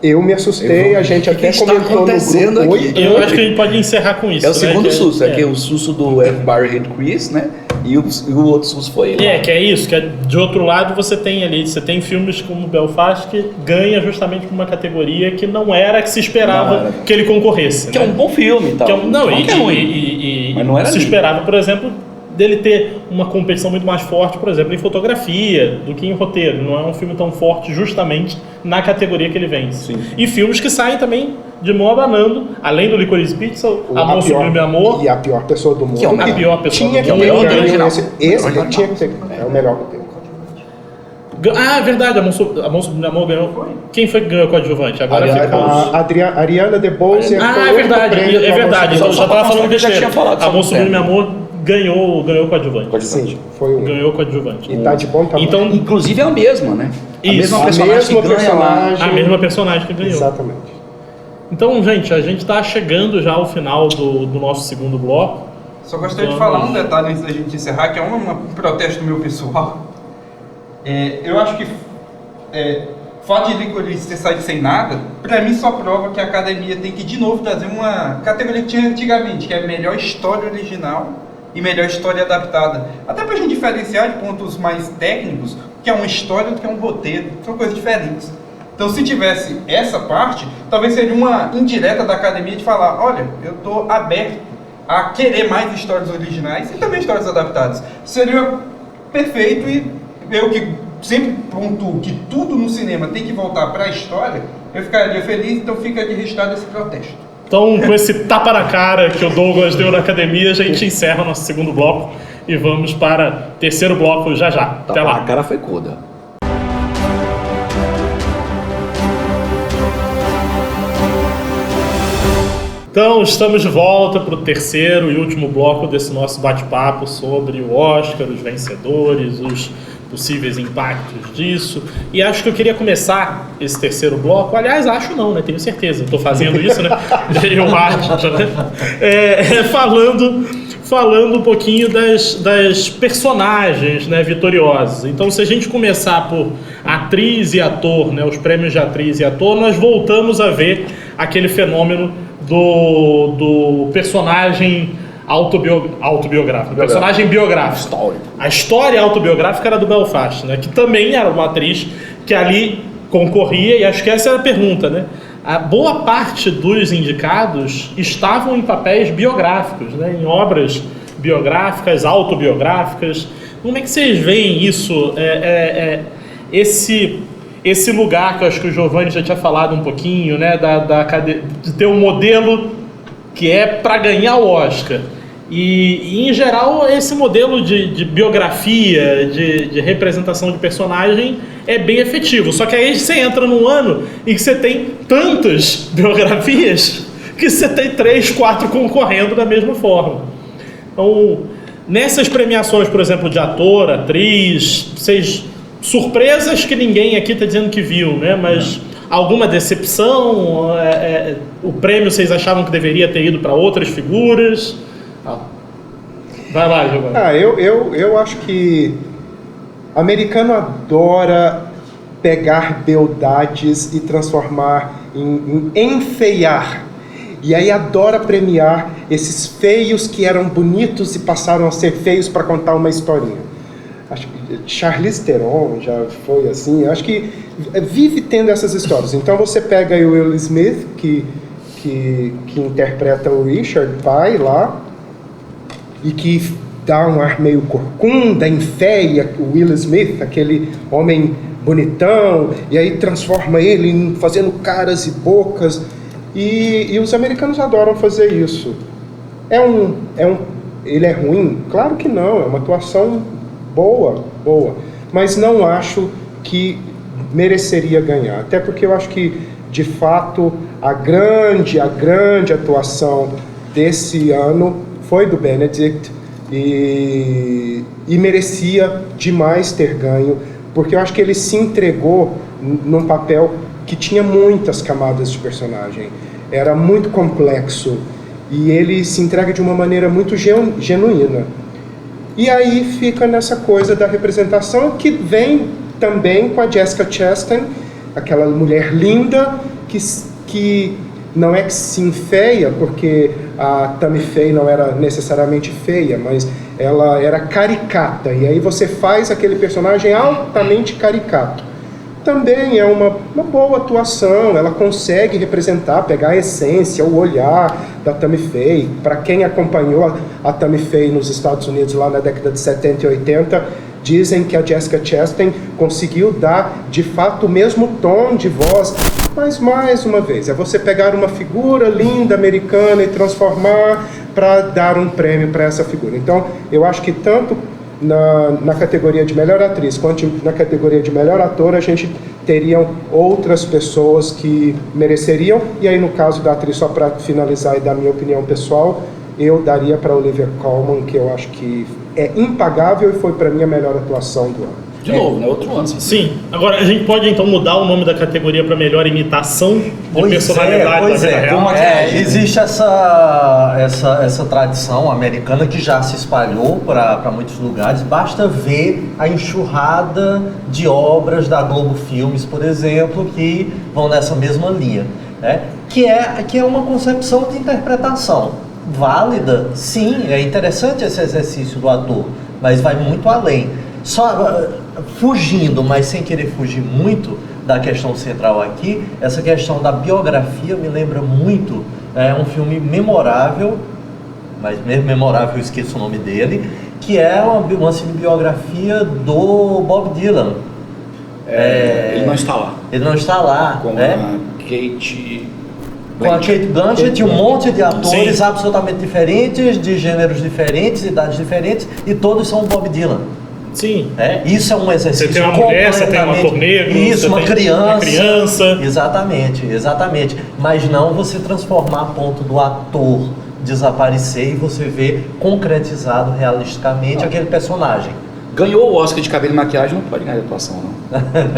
Eu me assustei, a gente até está comentou acontecendo no grupo. aqui? Eu acho que a gente pode encerrar com isso. É o segundo susto, que é o susto do Everybody Hate Chris, né? E o outro susto foi ele. que é isso, que de outro lado você tem filmes como Belfast que ganha justamente por uma categoria que não era que se esperava que ele concorresse. Que né? é um bom filme e tal. Mas não era se esperava, por exemplo, dele ter uma competição muito mais forte, por exemplo, em fotografia do que em roteiro. Não é um filme tão forte justamente na categoria que ele vence. Sim. E filmes que saem também de mão abanando, além do Licorice Pizza, Amor Sublime Amor. E a pior pessoa do mundo. Que é a pior pessoa tinha do que mundo. ter É o ganho original. esse tinha que ter. É o melhor que tem. Ah, é verdade, Amor Sublime Amor ganhou. Quem foi que ganhou com a adjuvante? Agora ficou. A Ariana DeBose Ah, é verdade, é verdade. Eu já tava falando já tinha besteira. falado sobre Amor Sublime isso. Amor ganhou com a adjuvante. Sim, foi um. Ganhou com a adjuvante. E tá de bom tamanho. Então, Inclusive é a mesma, né? Isso. A mesma personagem que ganha lá. a mesma personagem que ganhou. Exatamente. Então, gente, a gente está chegando já ao final do nosso segundo bloco. Só gostaria de falar um detalhe antes da gente encerrar, que é um protesto meu pessoal. Eu acho que o fato de Licorice ter saído sem nada, pra mim só prova que a academia tem que de novo trazer uma categoria que tinha antigamente, que é melhor história original e melhor história adaptada. Até pra gente diferenciar de pontos mais técnicos, o que é uma história do que é um roteiro, são coisas diferentes. Então, se tivesse essa parte, talvez seria uma indireta da academia de falar, olha, eu tô aberto a querer mais histórias originais e também histórias adaptadas. Seria perfeito, e eu que sempre pontuo que tudo no cinema tem que voltar para a história, eu ficaria feliz, então fica aqui registrado esse protesto. Então, com esse tapa na cara que o Douglas deu na academia, a gente encerra o nosso segundo bloco e vamos para o terceiro bloco já já. Até lá. A cara foi coda. Então, estamos de volta para o terceiro e último bloco desse nosso bate-papo sobre o Oscar, os vencedores, os possíveis impactos disso. E acho que eu queria começar esse terceiro bloco, aliás, acho não, né? Tenho certeza, estou fazendo isso, né? Eu acho, né? Falando um pouquinho das personagens, né, vitoriosas. Então, se a gente começar por atriz e ator, né, os prêmios de atriz e ator, nós voltamos a ver aquele fenômeno do personagem autobiográfico, personagem biográfico. A história autobiográfica era do Belfast, né, que também era uma atriz que ali concorria, e acho que essa era a pergunta, né? A boa parte dos indicados estavam em papéis biográficos, né, em obras biográficas, autobiográficas. Como é que vocês veem isso? Esse lugar que eu acho que o Giovanni já tinha falado um pouquinho, né, de ter um modelo que é para ganhar o Oscar. E, em geral, esse modelo de biografia, de representação de personagem é bem efetivo. Só que aí você entra num ano em que você tem tantas biografias que você tem 3, 4 concorrendo da mesma forma. Então, nessas premiações, por exemplo, de ator, atriz, surpresas que ninguém aqui está dizendo que viu, né? Mas alguma decepção? O prêmio vocês achavam que deveria ter ido para outras figuras? Vai lá, Giovanni. Eu acho que americano adora pegar beldades e transformar em enfeiar. E aí adora premiar esses feios que eram bonitos e passaram a ser feios para contar uma historinha. Acho que Charlize Theron já foi assim. Acho que vive tendo essas histórias. Então você pega aí o Will Smith, que interpreta o Richard, pai lá, e que dá um ar meio corcunda, enfeia o Will Smith, aquele homem bonitão, e aí transforma ele em fazendo caras e bocas. E os americanos adoram fazer isso. Ele é ruim? Claro que não, é uma atuação boa, mas não acho que mereceria ganhar, até porque eu acho que, de fato, a grande atuação desse ano foi do Benedict, e merecia demais ter ganho, porque eu acho que ele se entregou num papel que tinha muitas camadas de personagem, era muito complexo, e ele se entrega de uma maneira muito genuína. E aí fica nessa coisa da representação, que vem também com a Jessica Chastain, aquela mulher linda que não é que se enfeia, porque a Tammy Faye não era necessariamente feia, mas ela era caricata, e aí você faz aquele personagem altamente caricato. Também é uma boa atuação, ela consegue representar, pegar a essência, o olhar da Tammy Faye. Para quem acompanhou a Tammy Faye nos Estados Unidos lá na década de 70 e 80, dizem que a Jessica Chastain conseguiu dar, de fato, o mesmo tom de voz. Mas, mais uma vez, é você pegar uma figura linda americana e transformar para dar um prêmio para essa figura. Então, eu acho que tanto na categoria de melhor atriz quanto na categoria de melhor ator, a gente teriam outras pessoas que mereceriam. E aí, no caso da atriz, só para finalizar e dar minha opinião pessoal, eu daria para Olivia Colman, que eu acho que é impagável e foi para mim a melhor atuação do ano. De novo, né? Outro ano. Assim. Sim. Agora, a gente pode então mudar o nome da categoria para melhor imitação de personalidade da vida real? Existe essa tradição americana que já se espalhou para muitos lugares. Basta ver a enxurrada de obras da Globo Filmes, por exemplo, que vão nessa mesma linha, né? Que é uma concepção de interpretação válida, sim, é interessante esse exercício do ator, mas vai muito além. Só fugindo, mas sem querer fugir muito da questão central aqui, essa questão da biografia me lembra muito, é um filme memorável, mas mesmo memorável eu esqueço o nome dele, que é uma cinebiografia do Bob Dylan. Ele não está lá. Ele não está lá, Com né? a Kate... Com a Cate Blanchett e um monte de atores Sim. absolutamente diferentes, de gêneros diferentes, idades diferentes, e todos são o Bob Dylan. Sim. Isso é um exercício. Você tem uma mulher, você tem um ator negro, isso, você uma tem criança. uma criança. Exatamente. Mas não você transformar a ponto do ator desaparecer e você ver concretizado realisticamente aquele personagem. Ganhou o Oscar de cabelo e maquiagem, não pode ganhar de atuação, não.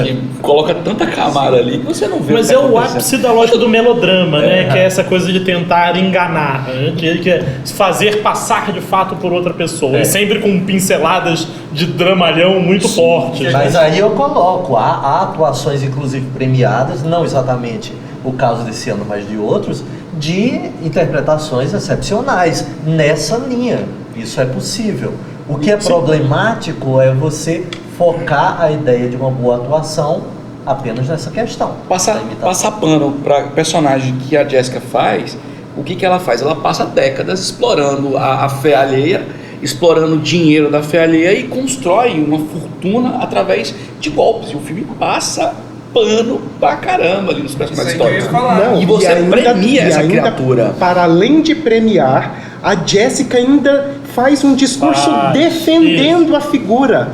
Que coloca tanta camada ali que você não vê. Mas que é tá o acontecendo. ápice da lógica do melodrama, né? Que é essa coisa de tentar enganar, né? Que é fazer passar de fato por outra pessoa. E sempre com pinceladas de dramalhão muito fortes. Mas aí eu coloco, há atuações inclusive premiadas, não exatamente o caso desse ano, mas de outros, de interpretações excepcionais nessa linha. Isso é possível. O que é problemático é você focar a ideia de uma boa atuação apenas nessa questão. Passar pano para personagem que a Jessica faz, o que ela faz? Ela passa décadas explorando a fé alheia, explorando o dinheiro da fé alheia e constrói uma fortuna através de golpes. E o filme passa pano pra caramba ali nos personagens Isso aí que eu ia históricos. falar. Não, E você premia essa criatura. Para além de premiar, a Jessica ainda faz um discurso defendendo a figura.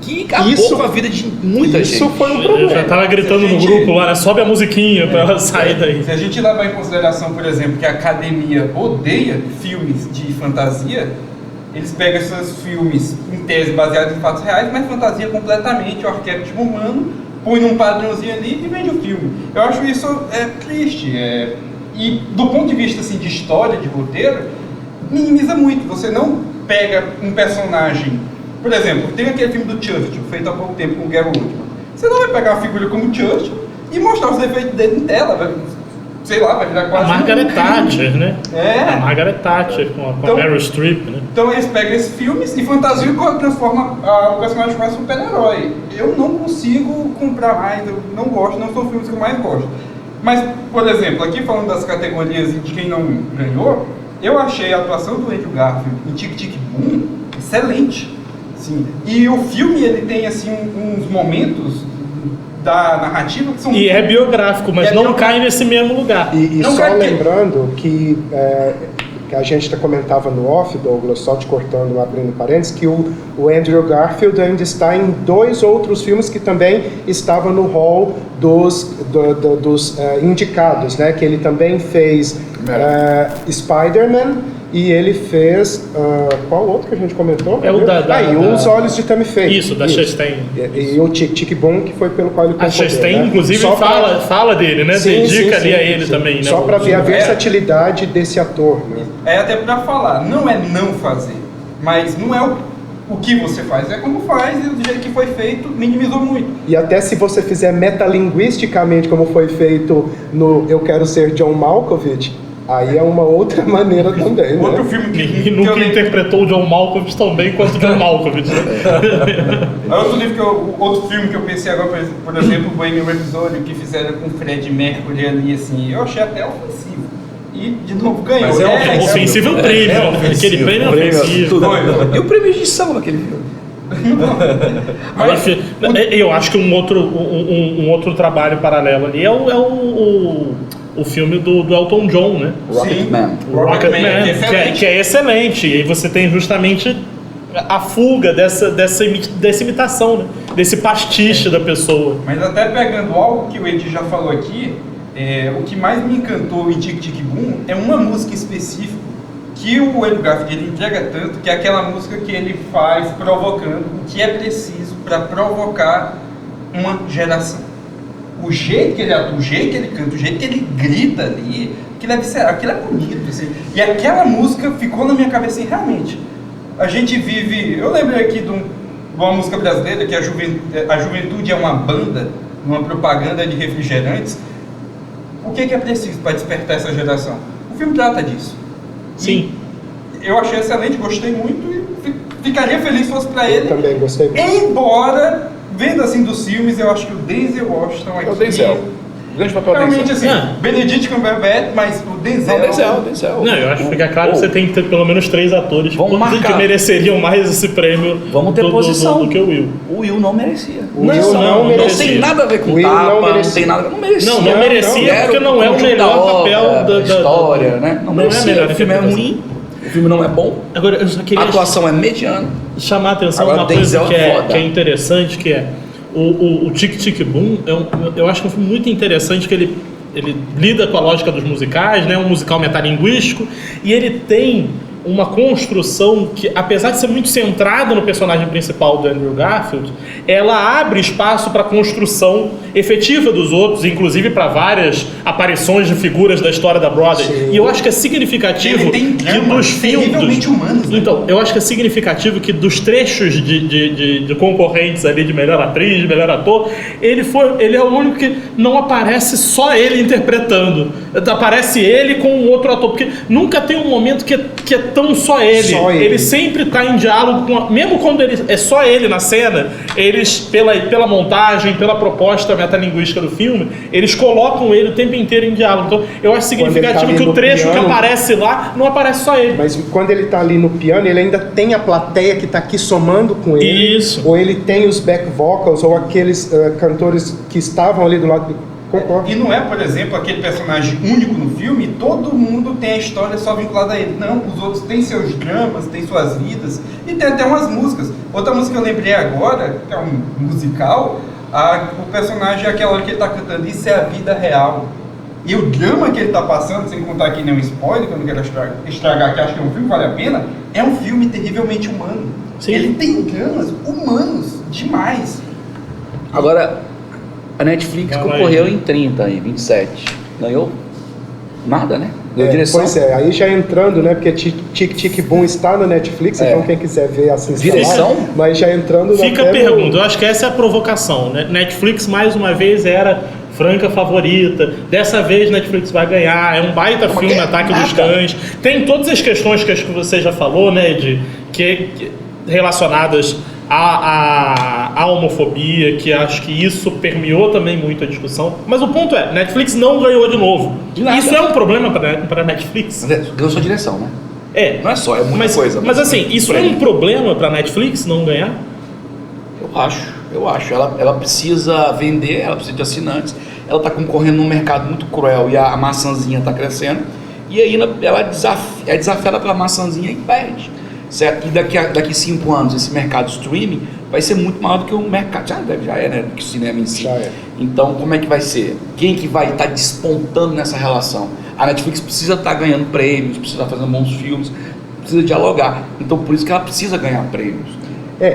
Que acabou Isso- com a vida de muita gente. Isso foi um Eu já problema. tava gritando no grupo lá, né? Sobe a musiquinha pra ela sair daí. Se a gente levar em consideração, por exemplo, que a academia odeia filmes de fantasia, eles pegam esses filmes em tese baseados em fatos reais, mas fantasia completamente o arquétipo humano, põe num padrãozinho ali e vende o filme. Eu acho isso triste. E do ponto de vista assim, de história, de roteiro, minimiza muito. Você não pega um personagem... Por exemplo, tem aquele filme do Churchill, feito há pouco tempo com o Gary Oldman. Você não vai pegar uma figura como Churchill e mostrar os defeitos dele em tela, vai virar A quase... Margaret Thatcher, né? A É. Margaret Thatcher com a Então- Meryl Streep, né? Então eles pegam esses filmes e fantasiam e transformam o personagem quase super-herói. Eu não consigo comprar mais, eu não gosto, não são filmes que eu mais gosto. Mas, por exemplo, aqui falando das categorias de quem não ganhou, eu achei a atuação do Andrew Garfield em Tic Tic Boom excelente. Sim. E o filme ele tem assim uns momentos da narrativa que são E é biográfico, mas não cai nesse mesmo lugar. E Não só quer dizer- lembrando que a gente comentava no off, Douglas, só te cortando, abrindo parênteses, que o Andrew Garfield ainda está em 2 outros filmes que também estavam no hall dos indicados, né? Que ele também fez Spider-Man e ele fez... qual outro que a gente comentou? É o e Os Olhos de Tammy Faye. Isso, da Chastain. E o Tic Tic Boom, que foi pelo qual ele A concorreu, Chastain, né? inclusive, Só pra- fala dele, né? Dedica ali a ele sim. também, né? Só para ver a É. versatilidade desse ator, né? É até pra falar, não é não fazer, mas não é o que você faz, é como faz e do jeito que foi feito, minimizou muito. E até se você fizer metalinguisticamente, como foi feito no Eu Quero Ser John Malkovich, aí é uma outra maneira também, Outro né? filme E que eu nunca lembro- interpretou o John Malkovich tão bem quanto o John Malkovich, né? Outro filme que eu pensei agora, por exemplo, o Bohemian Rhapsody, que fizeram com o Fred Mercury ali, assim, eu achei até ofensivo. E, de novo, ganhou. Mas é Ofensivo é o prêmio, né? Aquele prêmio é ofensivo. Tudo. Foi. E o prêmio de edição daquele filme? Mas, eu acho que um outro trabalho paralelo ali é o filme do Elton John, né? Rocketman. O Rocketman, que é excelente. que é excelente. E aí você tem justamente a fuga dessa imitação, né? Desse pastiche da pessoa. Mas até pegando algo que o Edi já falou aqui, o que mais me encantou em Tic Tic Boom é uma música específica que o Andrew Garfield ele entrega tanto que é aquela música que ele faz provocando o que é preciso para provocar uma geração. O jeito que ele atua, o jeito que ele canta, o jeito que ele grita ali, aquilo é bonito, assim. E aquela música ficou na minha cabeça assim, realmente. A gente vive... Eu lembrei aqui de uma música brasileira que a juventude é uma banda, uma propaganda de refrigerantes. O que é preciso para despertar essa geração? O filme trata disso. Sim. E eu achei excelente, gostei muito e ficaria feliz se fosse para ele. Eu também gostei muito. Embora, vendo assim dos filmes, eu acho que o Denzel Washington aqui... É o Denzel. Grande papel Realmente Denzel. assim, Benedict Cumberbatch, mas o Denzel... Não, Denzel. Não, eu acho que fica claro que você tem que ter pelo menos 3 atores Vamos marcar. que mereceriam mais esse prêmio Vamos ter posição. do que o Will. O Will não merecia. O Will não Não merecia. tem nada a ver com O Will tapa, não não merecia. tem nada. Não merecia. Não merecia Era porque não é o conjunto melhor da obra, papel da história, né? Não não é a merecia. melhor O filme é interpretação. ruim, o filme não é bom, Agora, eu só a queria atuação é mediana. chamar a atenção Agora, uma coisa Denzel que é é, foda. que é interessante, que é o Tic Tic Boom, eu acho que é um filme muito interessante, que ele lida com a lógica dos musicais, né? Um musical metalinguístico, e ele tem uma construção que, apesar de ser muito centrada no personagem principal do Andrew Garfield, ela abre espaço para a construção efetiva dos outros, inclusive para várias aparições de figuras da história da Broadway. Sim. E eu acho que é significativo Ele tem que dramas dos filmes... terrivelmente humanos, né? Então, eu acho que é significativo que dos trechos de concorrentes ali de melhor atriz, de melhor ator, ele é o único que não aparece só ele interpretando. Aparece ele com um outro ator, porque nunca tem um momento que é tão só ele. Só ele. Ele sempre está em diálogo com... Mesmo quando é só ele na cena, eles, pela montagem, pela proposta metalinguística do filme, eles colocam ele o tempo inteiro em diálogo. Então, eu acho significativo Quando ele tá ali que o no trecho que piano- aparece lá, não aparece só ele. Mas quando ele tá ali no piano, ele ainda tem a plateia que tá aqui somando com ele. Isso. Ou ele tem os back vocals, ou aqueles cantores que estavam ali do lado dele. Concordo. E não é, por exemplo, aquele personagem único no filme, todo mundo tem a história só vinculada a ele. Não, os outros têm seus dramas, têm suas vidas, e tem até umas músicas. Outra música que eu lembrei agora, que é um musical, o personagem é aquela hora que ele tá cantando Isso é a Vida Real. E o drama que ele tá passando, sem contar aqui nenhum spoiler, que eu não quero estragar, que acho que é um filme que vale a pena, é um filme terrivelmente humano. Sim. Ele tem dramas humanos demais. Agora, a Netflix Vai lá, concorreu hein? em 30, em 27. Ganhou nada, né? Deu direção. Pois é, aí já entrando, né? Porque Tic Tic Boom está no Netflix, É. então quem quiser ver, assista Direção? lá. Mas já entrando Fica a até no- pergunta, eu acho que essa é a provocação, né? Netflix mais uma vez era franca favorita, dessa vez Netflix vai ganhar, é um baita filme, Ataque dos Cães, tem todas as questões que acho que você já falou, né, relacionadas à homofobia, que acho que isso permeou também muito a discussão, mas o ponto é, Netflix não ganhou de novo. De nada. Isso é um problema para Netflix? Ganhou sua direção, né? É. Não é só, é muita Mas, coisa. mas assim, isso é um problema para Netflix não ganhar? Eu acho. Ela precisa vender, ela precisa de assinantes. Ela está concorrendo num mercado muito cruel e a maçãzinha está crescendo. E aí ela é desafiada pela maçãzinha e perde. Certo? E daqui 5 anos esse mercado streaming vai ser muito maior do que o mercado. Já é, né? Do que o cinema em si. Já é. Então, como é que vai ser? Quem que vai estar despontando nessa relação? A Netflix precisa estar ganhando prêmios, precisa estar fazendo bons filmes, precisa dialogar. Então, por isso que ela precisa ganhar prêmios.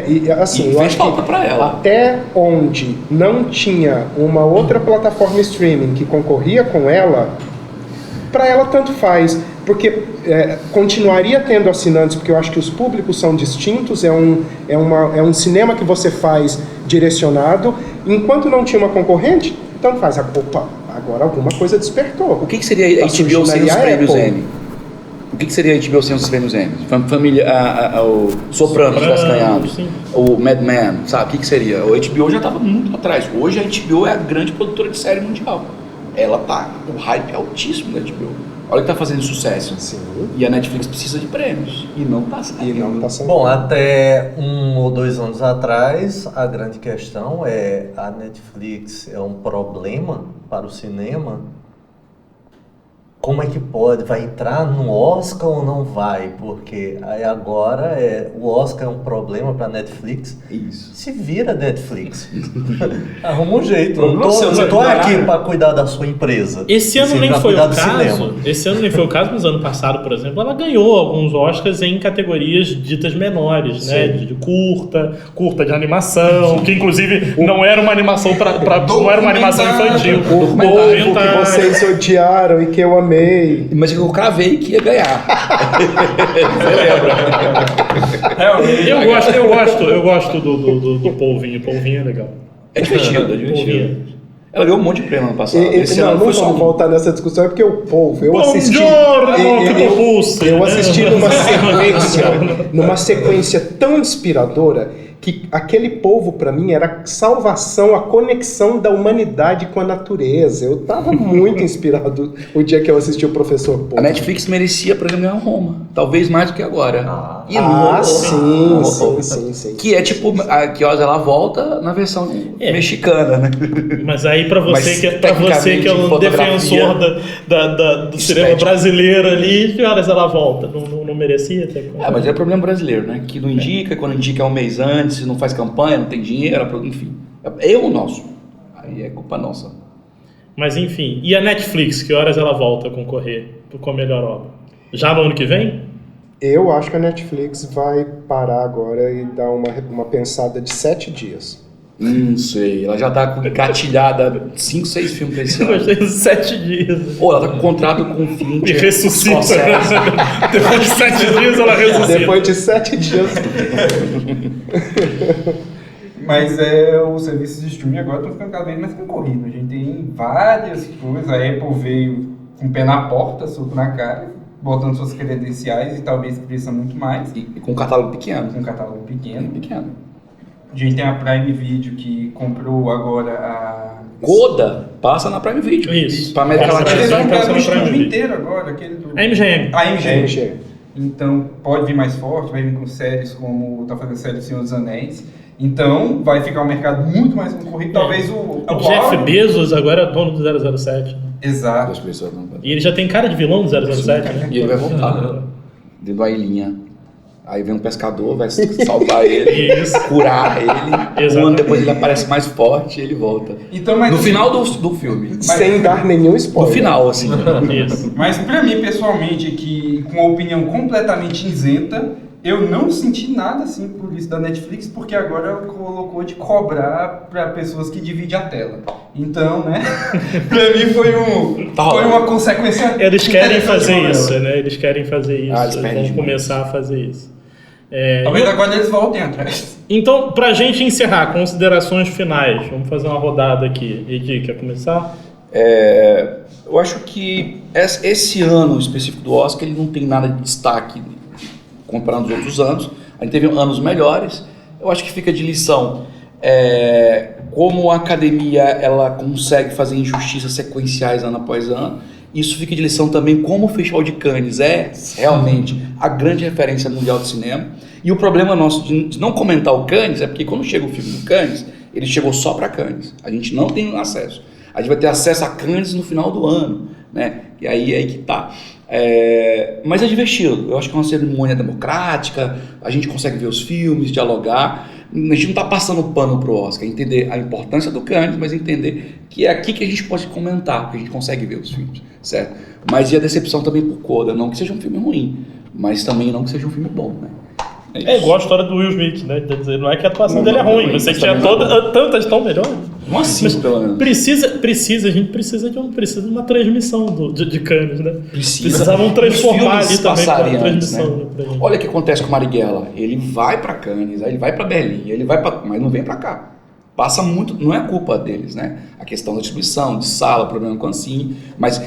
E assim, E eu fez acho falta que pra ela. até onde não tinha uma outra plataforma streaming que concorria com ela, para ela tanto faz, porque continuaria tendo assinantes, porque eu acho que os públicos são distintos, é um cinema que você faz direcionado, enquanto não tinha uma concorrente, tanto faz. Opa, agora alguma coisa despertou. O que seria a Tá HBO sem surgindo os aí a prêmios Apple. Emmy? O que seria a HBO sem os prêmios Emmy? Família, o Sopranos tivesse ganhado, sim. o Mad Men, sabe? O que seria? O HBO já estava muito atrás. Hoje a HBO é a grande produtora de série mundial. Ela tá, o hype é altíssimo da HBO. Olha o que tá fazendo sucesso. Sim. E a Netflix precisa de prêmios. E não tá saindo. E não tá sendo. Bom, até 1 ou 2 anos atrás, a grande questão é: a Netflix é um problema para o cinema? como é que pode? Vai entrar no Oscar ou não vai? Porque aí agora o Oscar é um problema para Netflix. Isso. Se vira Netflix. Arruma um jeito. Problema Não seu, tô né? aqui para cuidar da sua empresa. Esse ano Sim, nem pra foi o cuidar do caso. cinema. Esse ano nem foi o caso, mas ano passado, por exemplo, ela ganhou alguns Oscars em categorias ditas menores, né? De curta de animação, que inclusive não era uma animação não era uma animação infantil. O povo que vocês odiaram e que eu amei. Mas eu cravei que ia ganhar. Você lembra? Realmente. Eu gosto do polvinho. O polvinho é legal. É divertido, é divertido. Polvinho. Ela ganhou um monte de prêmio ano passado. Esse Não ano foi só vamos um. voltar nessa discussão, é porque o povo, eu assisti. Eu assisti numa sequência tão inspiradora que aquele povo para mim era a salvação, a conexão da humanidade com a natureza. Eu tava muito inspirado o dia que eu assisti o Professor Polvo. A Netflix merecia, por exemplo, ganhar Roma. Talvez mais do que agora. Sim. Que é tipo, a que ela volta na versão mexicana, né? Mas aí pra você que é tecnicamente, um fotografia, defensor do cinema estética. brasileiro ali, que horas ela volta? Não merecia ter? Mas é problema brasileiro, né? Que não indica, quando indica é um mês antes, não faz campanha, não tem dinheiro, enfim. É o nosso. Aí é culpa nossa. Mas enfim, e a Netflix, que horas ela volta a concorrer com a melhor obra? Já no ano que vem? Eu acho que a Netflix vai parar agora e dar uma pensada de 7 dias. Não sei, ela já tá com engatilhada 5, 6 filmes pra esse Eu ano. gostei dos 7 dias. Ou ela tá com contrato com o Fincher. E ressuscita. Scorsese. Depois de 7 dias ela ressuscita. Depois de 7 dias. Mas os serviços de streaming agora estão ficando cada vez mais concorridos. A gente tem várias coisas. A Apple veio com o pé na porta, soco na cara, botando suas credenciais e talvez cresça muito mais. E com um catálogo pequeno. Com um catálogo pequeno. Pequeno. A gente tem a Prime Video que comprou agora a... Coda passa na Prime Video. Isso. Pra América Passa na Latina. Eles vão Prime pegar o Video. estúdio inteiro agora, aquele do... A MGM. A MGM. MGM. Então pode vir mais forte, vai vir com séries como tá fazendo série do Senhor dos Anéis. Então vai ficar um mercado muito mais concorrido. Talvez o Jeff áudio- Bezos agora é dono do 007. Exato. Das pessoas não- E ele já tem cara de vilão do 007, né? E ele vai voltar dentro da ilhinha. Aí vem um pescador, vai salvar ele, Isso. curar ele. Um Exatamente. ano depois ele aparece mais forte e ele volta. Então, mas, No final do filme. Sem dar nenhum No spoiler. final, assim. Isso. Mas pra mim, pessoalmente, que com uma opinião completamente isenta, eu não senti nada assim por isso da Netflix, porque agora ela colocou de cobrar pra pessoas que dividem a tela. Então, né? Pra mim foi uma consequência. Eles querem interessante fazer pra ela. isso, né? Eles querem fazer isso. Eles Eles perdem vão demais. começar a fazer isso. Talvez agora eles voltem atrás. Então, pra gente encerrar, considerações finais. Vamos fazer uma rodada aqui. Edi, quer começar? Eu acho que esse ano específico do Oscar ele não tem nada de destaque comparando os outros anos. A gente teve anos melhores. Eu acho que fica de lição como a academia ela consegue fazer injustiças sequenciais ano após ano. Isso fica de lição também como o Festival de Cannes é realmente a grande referência mundial de cinema. E o problema nosso de não comentar o Cannes é porque quando chega o filme do Cannes, ele chegou só para Cannes. A gente não tem acesso. A gente vai ter acesso a Cannes no final do ano, né? E aí que tá. Mas é divertido. Eu acho que é uma cerimônia democrática, a gente consegue ver os filmes, dialogar. A gente não está passando pano pro Oscar, entender a importância do Cannes, mas entender que é aqui que a gente pode comentar, porque a gente consegue ver os filmes, certo? Mas e a decepção também por Coda, não que seja um filme ruim, mas também não que seja um filme bom, né? É igual a história do Will Smith, né? Quer dizer, não é que a atuação Não, dele é não, ruim, não, você mas tinha também não. tantas tão melhores. Um assino, pelo menos. A gente precisa de uma transmissão de Cannes, né? Precisavam Os transformar filmes ali também para passarem antes, transmissão. né? Né, pra gente. Olha o que acontece com o Marighella. Ele vai para Cannes, aí ele vai para Berlim, ele vai para, mas não vem para cá. Passa muito, não é culpa deles, né? A questão da distribuição, de sala, problema com a Ancine, mas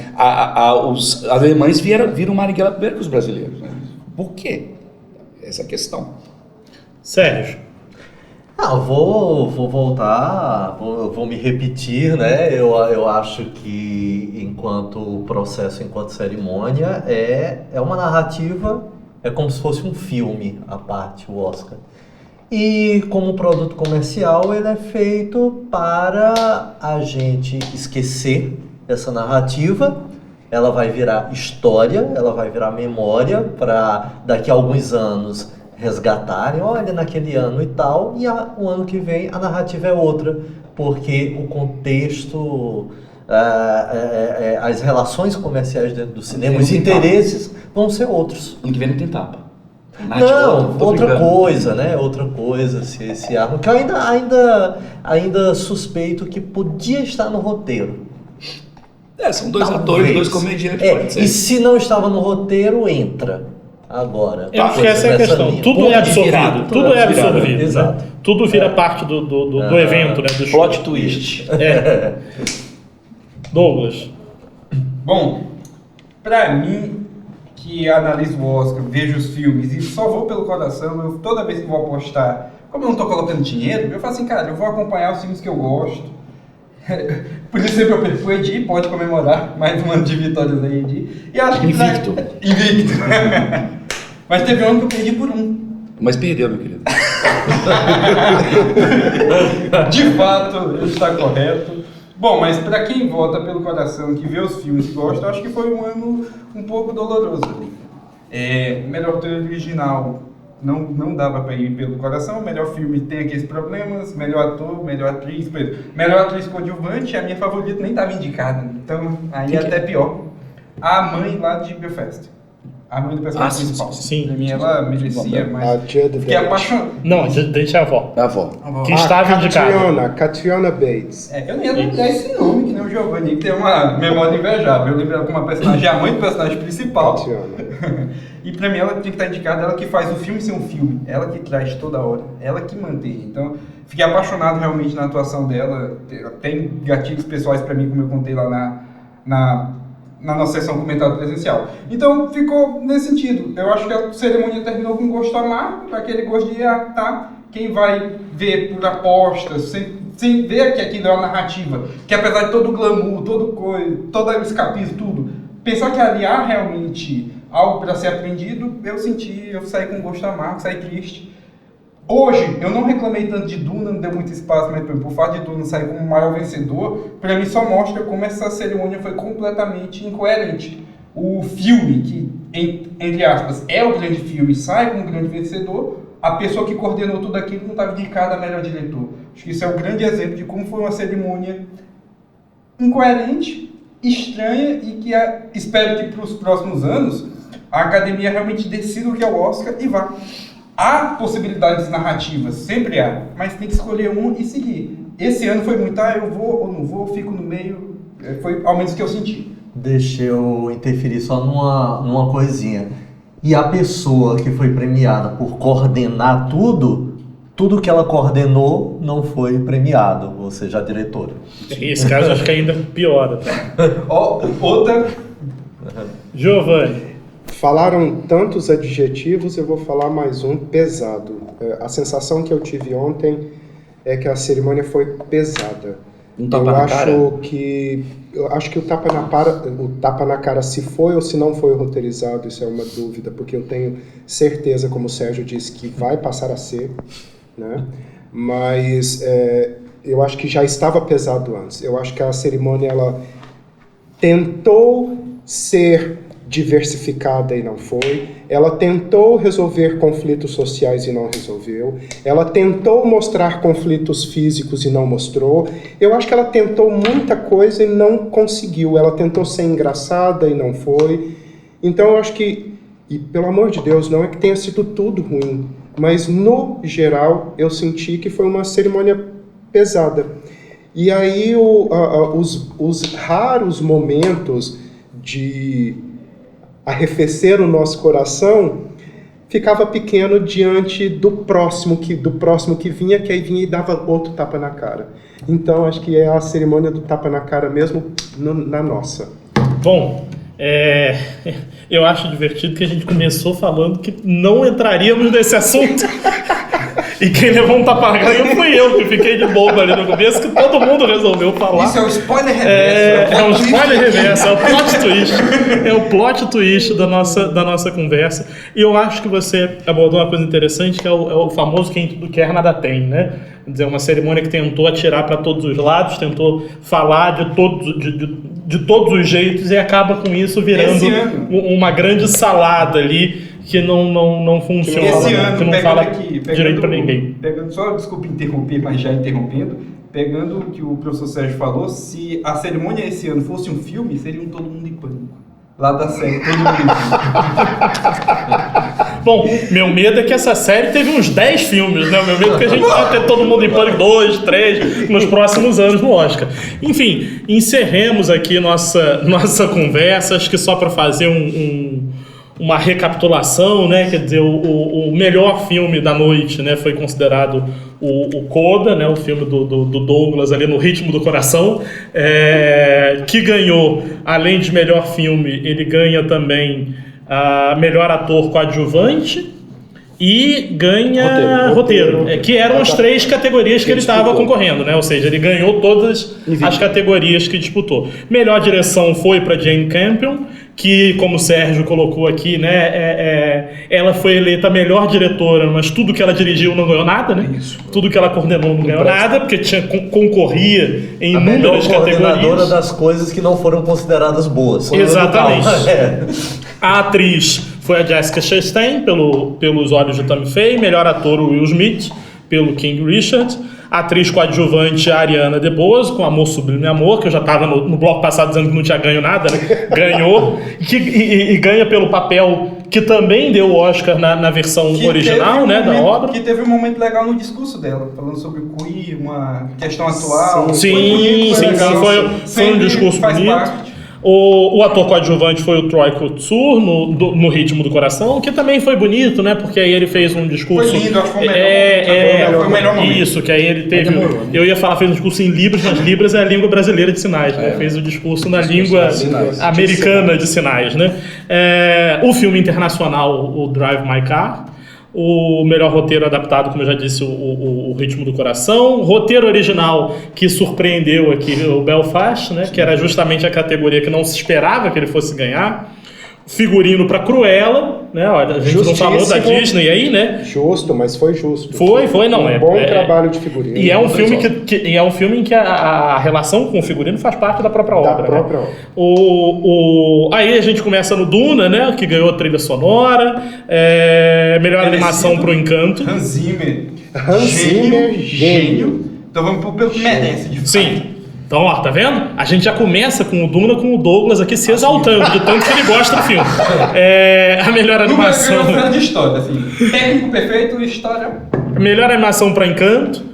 os alemães viram Marighella primeiro que os brasileiros, né? Por quê? Essa é a questão. Sérgio. Eu vou voltar, vou me repetir, né? Eu acho que enquanto processo, enquanto cerimônia, é uma narrativa, é como se fosse um filme à parte, o Oscar. E como produto comercial, ele é feito para a gente esquecer essa narrativa ela vai virar história, ela vai virar memória para daqui a alguns anos resgatarem, olha, naquele ano e tal, e o ano que vem a narrativa é outra, porque o contexto, as relações comerciais dentro do cinema, os interesses vão ser outros. Ano que vem não tem tapa. Não, outra coisa, né? Outra coisa, esse arco, que eu ainda suspeito que podia estar no roteiro. São dois Talvez. atores, dois comediantes, pode ser. E se não estava no roteiro, entra agora. Eu acho que essa é a questão. Linha. Tudo é absorvido. Tudo é absorvido. Né? Exato. Tudo vira parte do evento, né? Do show. Plot twist. Douglas. Bom, pra mim, que analiso o Oscar, vejo os filmes e só vou pelo coração, eu, toda vez que vou apostar, como eu não tô colocando dinheiro, eu falo assim, cara, eu vou acompanhar os filmes que eu gosto. Por isso sempre eu perco o Edi, pode comemorar mais um ano de vitórias aí, Edi. E acho que Invicto. Invicto. Mas teve um ano que eu perdi por um. Mas perdeu, meu querido. De fato, ele está correto. Bom, mas para quem vota pelo coração, que vê os filmes e gosta, eu acho que foi um ano um pouco doloroso. Melhor roteiro original não dava para ir pelo coração, melhor filme tem aqueles problemas, melhor ator, melhor atriz, melhor atriz coadjuvante, a minha favorita nem estava indicada, então aí é até pior. A mãe lá de Belfast. A mãe do personagem principal. Sim. Pra mim ela merecia, mas A Judd fiquei apaixonado. Não, deixa a avó. A avó. Que estava indicada. Catriona Bates. Eu não ia lembrar esse nome, que nem o Giovanni, que tem uma memória invejável. Eu lembrava como uma personagem, a mãe do personagem principal. Catriona. E pra mim ela tem que estar indicada, ela que faz o filme ser um filme, ela que traz toda hora, ela que mantém. Então, fiquei apaixonado realmente na atuação dela. Tem gatilhos pessoais pra mim, como eu contei lá na nossa sessão comentada presencial. Então, ficou nesse sentido. Eu acho que a cerimônia terminou com gosto amargo, aquele gosto de, quem vai ver por apostas, sem ver que aquilo é uma narrativa, que apesar de todo o glamour, todo o escapismo, tudo, pensar que ali há realmente algo para ser aprendido, eu saí com gosto amargo, saí triste. Hoje, eu não reclamei tanto de Duna, não deu muito espaço, mas por fato de Duna sair como o maior vencedor, para mim só mostra como essa cerimônia foi completamente incoerente. O filme, que, entre aspas, é o grande filme, sai como grande vencedor, a pessoa que coordenou tudo aquilo não estava indicada a melhor diretor. Acho que isso é um grande exemplo de como foi uma cerimônia incoerente, estranha, e que espero que para os próximos anos a academia realmente decida o que é o Oscar e vá. Há possibilidades narrativas, sempre há, mas tem que escolher um e seguir. Esse ano foi muito, eu vou ou não vou, fico no meio, foi ao menos o que eu senti. Deixa eu interferir só numa coisinha. E a pessoa que foi premiada por coordenar tudo que ela coordenou não foi premiado, ou seja, a diretora. Esse caso acho que ainda piora. Outra... Giovanni. Falaram tantos adjetivos, eu vou falar mais um, pesado. A sensação que eu tive ontem é que a cerimônia foi pesada. Um tapa na cara? Eu acho que o tapa na cara, se foi ou se não foi roteirizado, isso é uma dúvida, porque eu tenho certeza, como o Sérgio disse, que vai passar a ser, né? Mas eu acho que já estava pesado antes. Eu acho que a cerimônia ela tentou ser diversificada e não foi. Ela tentou resolver conflitos sociais e não resolveu. Ela tentou mostrar conflitos físicos e não mostrou. Eu acho que ela tentou muita coisa e não conseguiu. Ela tentou ser engraçada e não foi. Então eu acho que, e pelo amor de Deus, não é que tenha sido tudo ruim, mas no geral eu senti que foi uma cerimônia pesada. E aí os raros momentos de arrefecer o nosso coração ficava pequeno diante do próximo que vinha, que aí vinha e dava outro tapa na cara. Então acho que é a cerimônia do tapa na cara mesmo na nossa. Bom, eu acho divertido que a gente começou falando que não entraríamos nesse assunto. E quem levou um tapa na cara fui eu, que fiquei de bobo ali no começo, que todo mundo resolveu falar. Isso é um spoiler reverso. É um spoiler reverso, é o plot twist. É o plot twist da nossa conversa. E eu acho que você abordou uma coisa interessante, que é o famoso quem tudo quer, nada tem, né? Quer dizer, uma cerimônia que tentou atirar para todos os lados, tentou falar de de todos os jeitos e acaba com isso virando uma grande salada ali que não funciona, Esse ano, que não fala direito para ninguém. Só, desculpe interromper, mas já interrompendo, pegando o que o professor Sérgio falou, se a cerimônia esse ano fosse um filme, seria um Todo Mundo em Pânico. Lá da série, Todo Mundo em Pânico. Bom, meu medo é que essa série teve uns 10 filmes, né? Meu medo é que a gente vai ter Todo Mundo em Pânico 2, 3 nos próximos anos no Oscar. Enfim, encerremos aqui nossa conversa, acho que só para fazer uma recapitulação, né? Quer dizer, o melhor filme da noite, né, foi considerado o Coda, né, o filme do Douglas ali no Ritmo do Coração, que ganhou, além de melhor filme, ele ganha também melhor ator coadjuvante e ganha roteiro. Que eram as 3 categorias que ele estava concorrendo, né? Ou seja, ele ganhou todas as categorias que disputou. Melhor direção foi para Jane Campion, que, como o Sérgio colocou aqui, né, ela foi eleita a melhor diretora, mas tudo que ela dirigiu não ganhou nada, né? Isso. Tudo que ela coordenou não ganhou nada, porque concorria em inúmeras categorias. A coordenadora das coisas que não foram consideradas boas. Exatamente. A atriz foi a Jessica Chastain, pelos Olhos de Tammy Faye. Melhor ator, o Will Smith, pelo King Richard. Atriz coadjuvante, a Ariana DeBose, com Amor Sublime Amor, que eu já estava no bloco passado dizendo que não tinha ganho nada, né? Ganhou. E ganha pelo papel que também deu o Oscar na versão original, né, da obra. Que teve um momento legal no discurso dela, falando sobre o queer, uma questão atual. Sim, foi um discurso bonito. O ator coadjuvante foi o Troy Kotsur no Ritmo do Coração, que também foi bonito, né? Porque aí ele fez um discurso... Foi lindo, acho que foi o melhor momento. Isso, que aí ele teve... Eu ia falar, fez um discurso em Libras, mas Libras é a língua brasileira de sinais, né? Fez o discurso na língua americana de sinais, né? O filme internacional, o Drive My Car. O melhor roteiro adaptado, como eu já disse, o Ritmo do Coração. Roteiro original que surpreendeu aqui, o Belfast, né? Que era justamente a categoria que não se esperava que ele fosse ganhar. Figurino para Cruella, né? Olha, a gente não falou da Disney aí, né? Justo, mas foi justo. Foi, não é. Bom trabalho de figurino. E é um filme é um filme em que a relação com o figurino faz parte da própria obra. Né? Aí a gente começa no Duna, né? Que ganhou a trilha sonora, melhor animação pro Encanto. Hans Zimmer, gênio. Então vamos pelo que merece, de fato. Sim. Então, ó, tá vendo? A gente já começa com o Duna, com o Douglas aqui se exaltando, de tanto que ele gosta do filme. A melhor animação... Não é de história, assim. Técnico perfeito e história... Melhor animação para Encanto.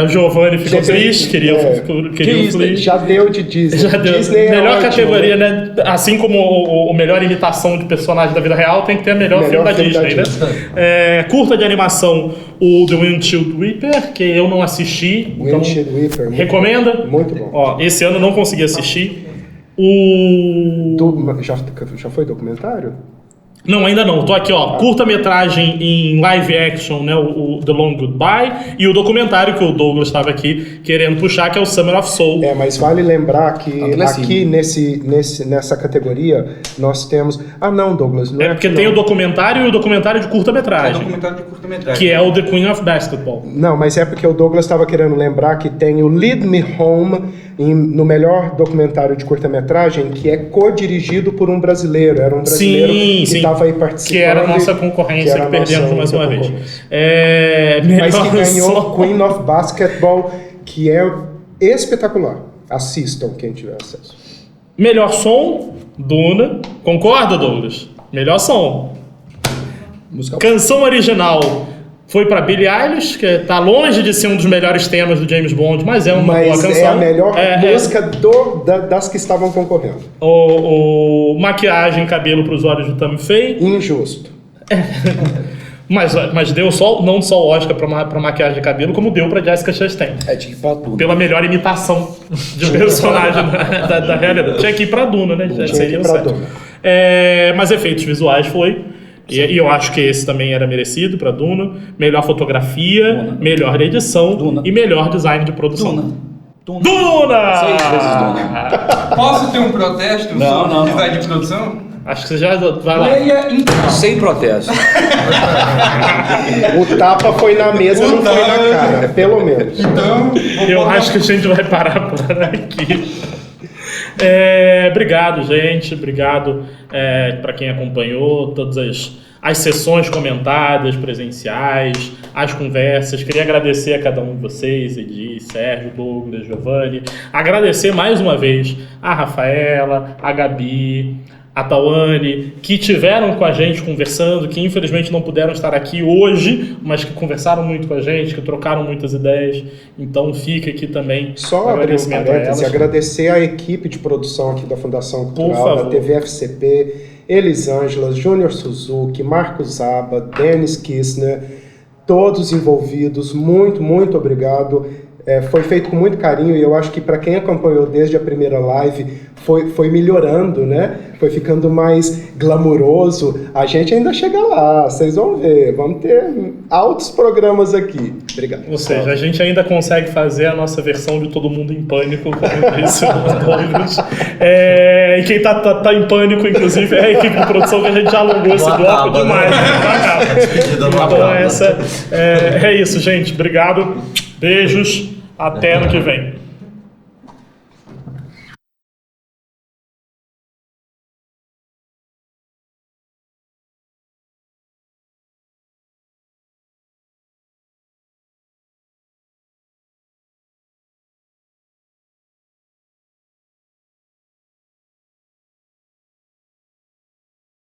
O Giovanni ficou triste, queria o Feliz. Já deu de Disney. Já deu. Disney melhor categoria, né? Assim como o melhor imitação de personagem da vida real, tem que ter a melhor filme da Disney, né? Curta de animação, o The Windshield Weeper, que eu não assisti. Windshield Weeper. Recomenda? Muito bom. Ó, esse ano eu não consegui assistir. Já foi documentário? Não, ainda não. Tô aqui, ó. Curta-metragem em live action, né? O The Long Goodbye. E o documentário que o Douglas estava aqui querendo puxar, que é o Summer of Soul. Mas vale lembrar que aqui nessa categoria nós temos... Ah, não, Douglas. Não porque tem o documentário e o documentário de curta-metragem. Documentário de curta-metragem. Que é o The Queen of Basketball. Não, mas é porque o Douglas estava querendo lembrar que tem o Lead Me Home no melhor documentário de curta-metragem, que é co-dirigido por um brasileiro. Era um brasileiro que estava aí participando. Que era a nossa concorrência, que perdemos mais uma vez. Mas que ganhou Queen of Basketball, que é espetacular. Assistam, quem tiver acesso. Melhor som, Duna. Concorda, Douglas? Melhor som. Canção original foi para Billie Eilish, que está longe de ser um dos melhores temas do James Bond, mas é uma boa canção. É a melhor música das que estavam concorrendo. Maquiagem, cabelo para os olhos de Tammy Faye. Injusto. Mas deu não só o Oscar para maquiagem de cabelo, como deu para Jessica Chastain. Tinha que ir pra Duna. Pela melhor imitação de personagem da realidade. Tinha que ir para Duna, né? Seria o certo. Mas efeitos visuais foi. E eu acho que esse também era merecido para Duna. Melhor fotografia, Duna. Melhor edição Duna. E melhor design de produção. Duna! 6 vezes Duna. Posso ter um protesto sobre design de produção? Acho que você já vai lá. Sem protesto. O tapa foi na mesa, não foi na cara, pelo menos. Então, eu acho que a gente vai parar por aqui. Obrigado, gente. Obrigado para quem acompanhou todas as sessões comentadas, presenciais, as conversas. Queria agradecer a cada um de vocês, Edi, Sérgio, Douglas, Giovanni. Agradecer mais uma vez a Rafaela, a Gabi, a Tawane, que tiveram com a gente conversando, que infelizmente não puderam estar aqui hoje, mas que conversaram muito com a gente, que trocaram muitas ideias. Então fica aqui também só abrir um parênteses, agradecer a equipe de produção aqui da Fundação Cultural, da TV FCP, Elisângela, Júnior Suzuki, Marcos Zaba, Denis Kissner, todos envolvidos, muito obrigado. Foi feito com muito carinho e eu acho que para quem acompanhou desde a primeira live foi melhorando, né? Foi ficando mais glamuroso. A gente ainda chega lá, vocês vão ver. Vamos ter altos programas aqui. Obrigado. Ou seja, a gente ainda consegue fazer a nossa versão de Todo Mundo em Pânico, como disse o Douglas. E quem tá em pânico, inclusive, é a equipe de produção que a gente já alongou esse bloco demais. Então é isso, gente. Obrigado. Beijos. Até ano que vem.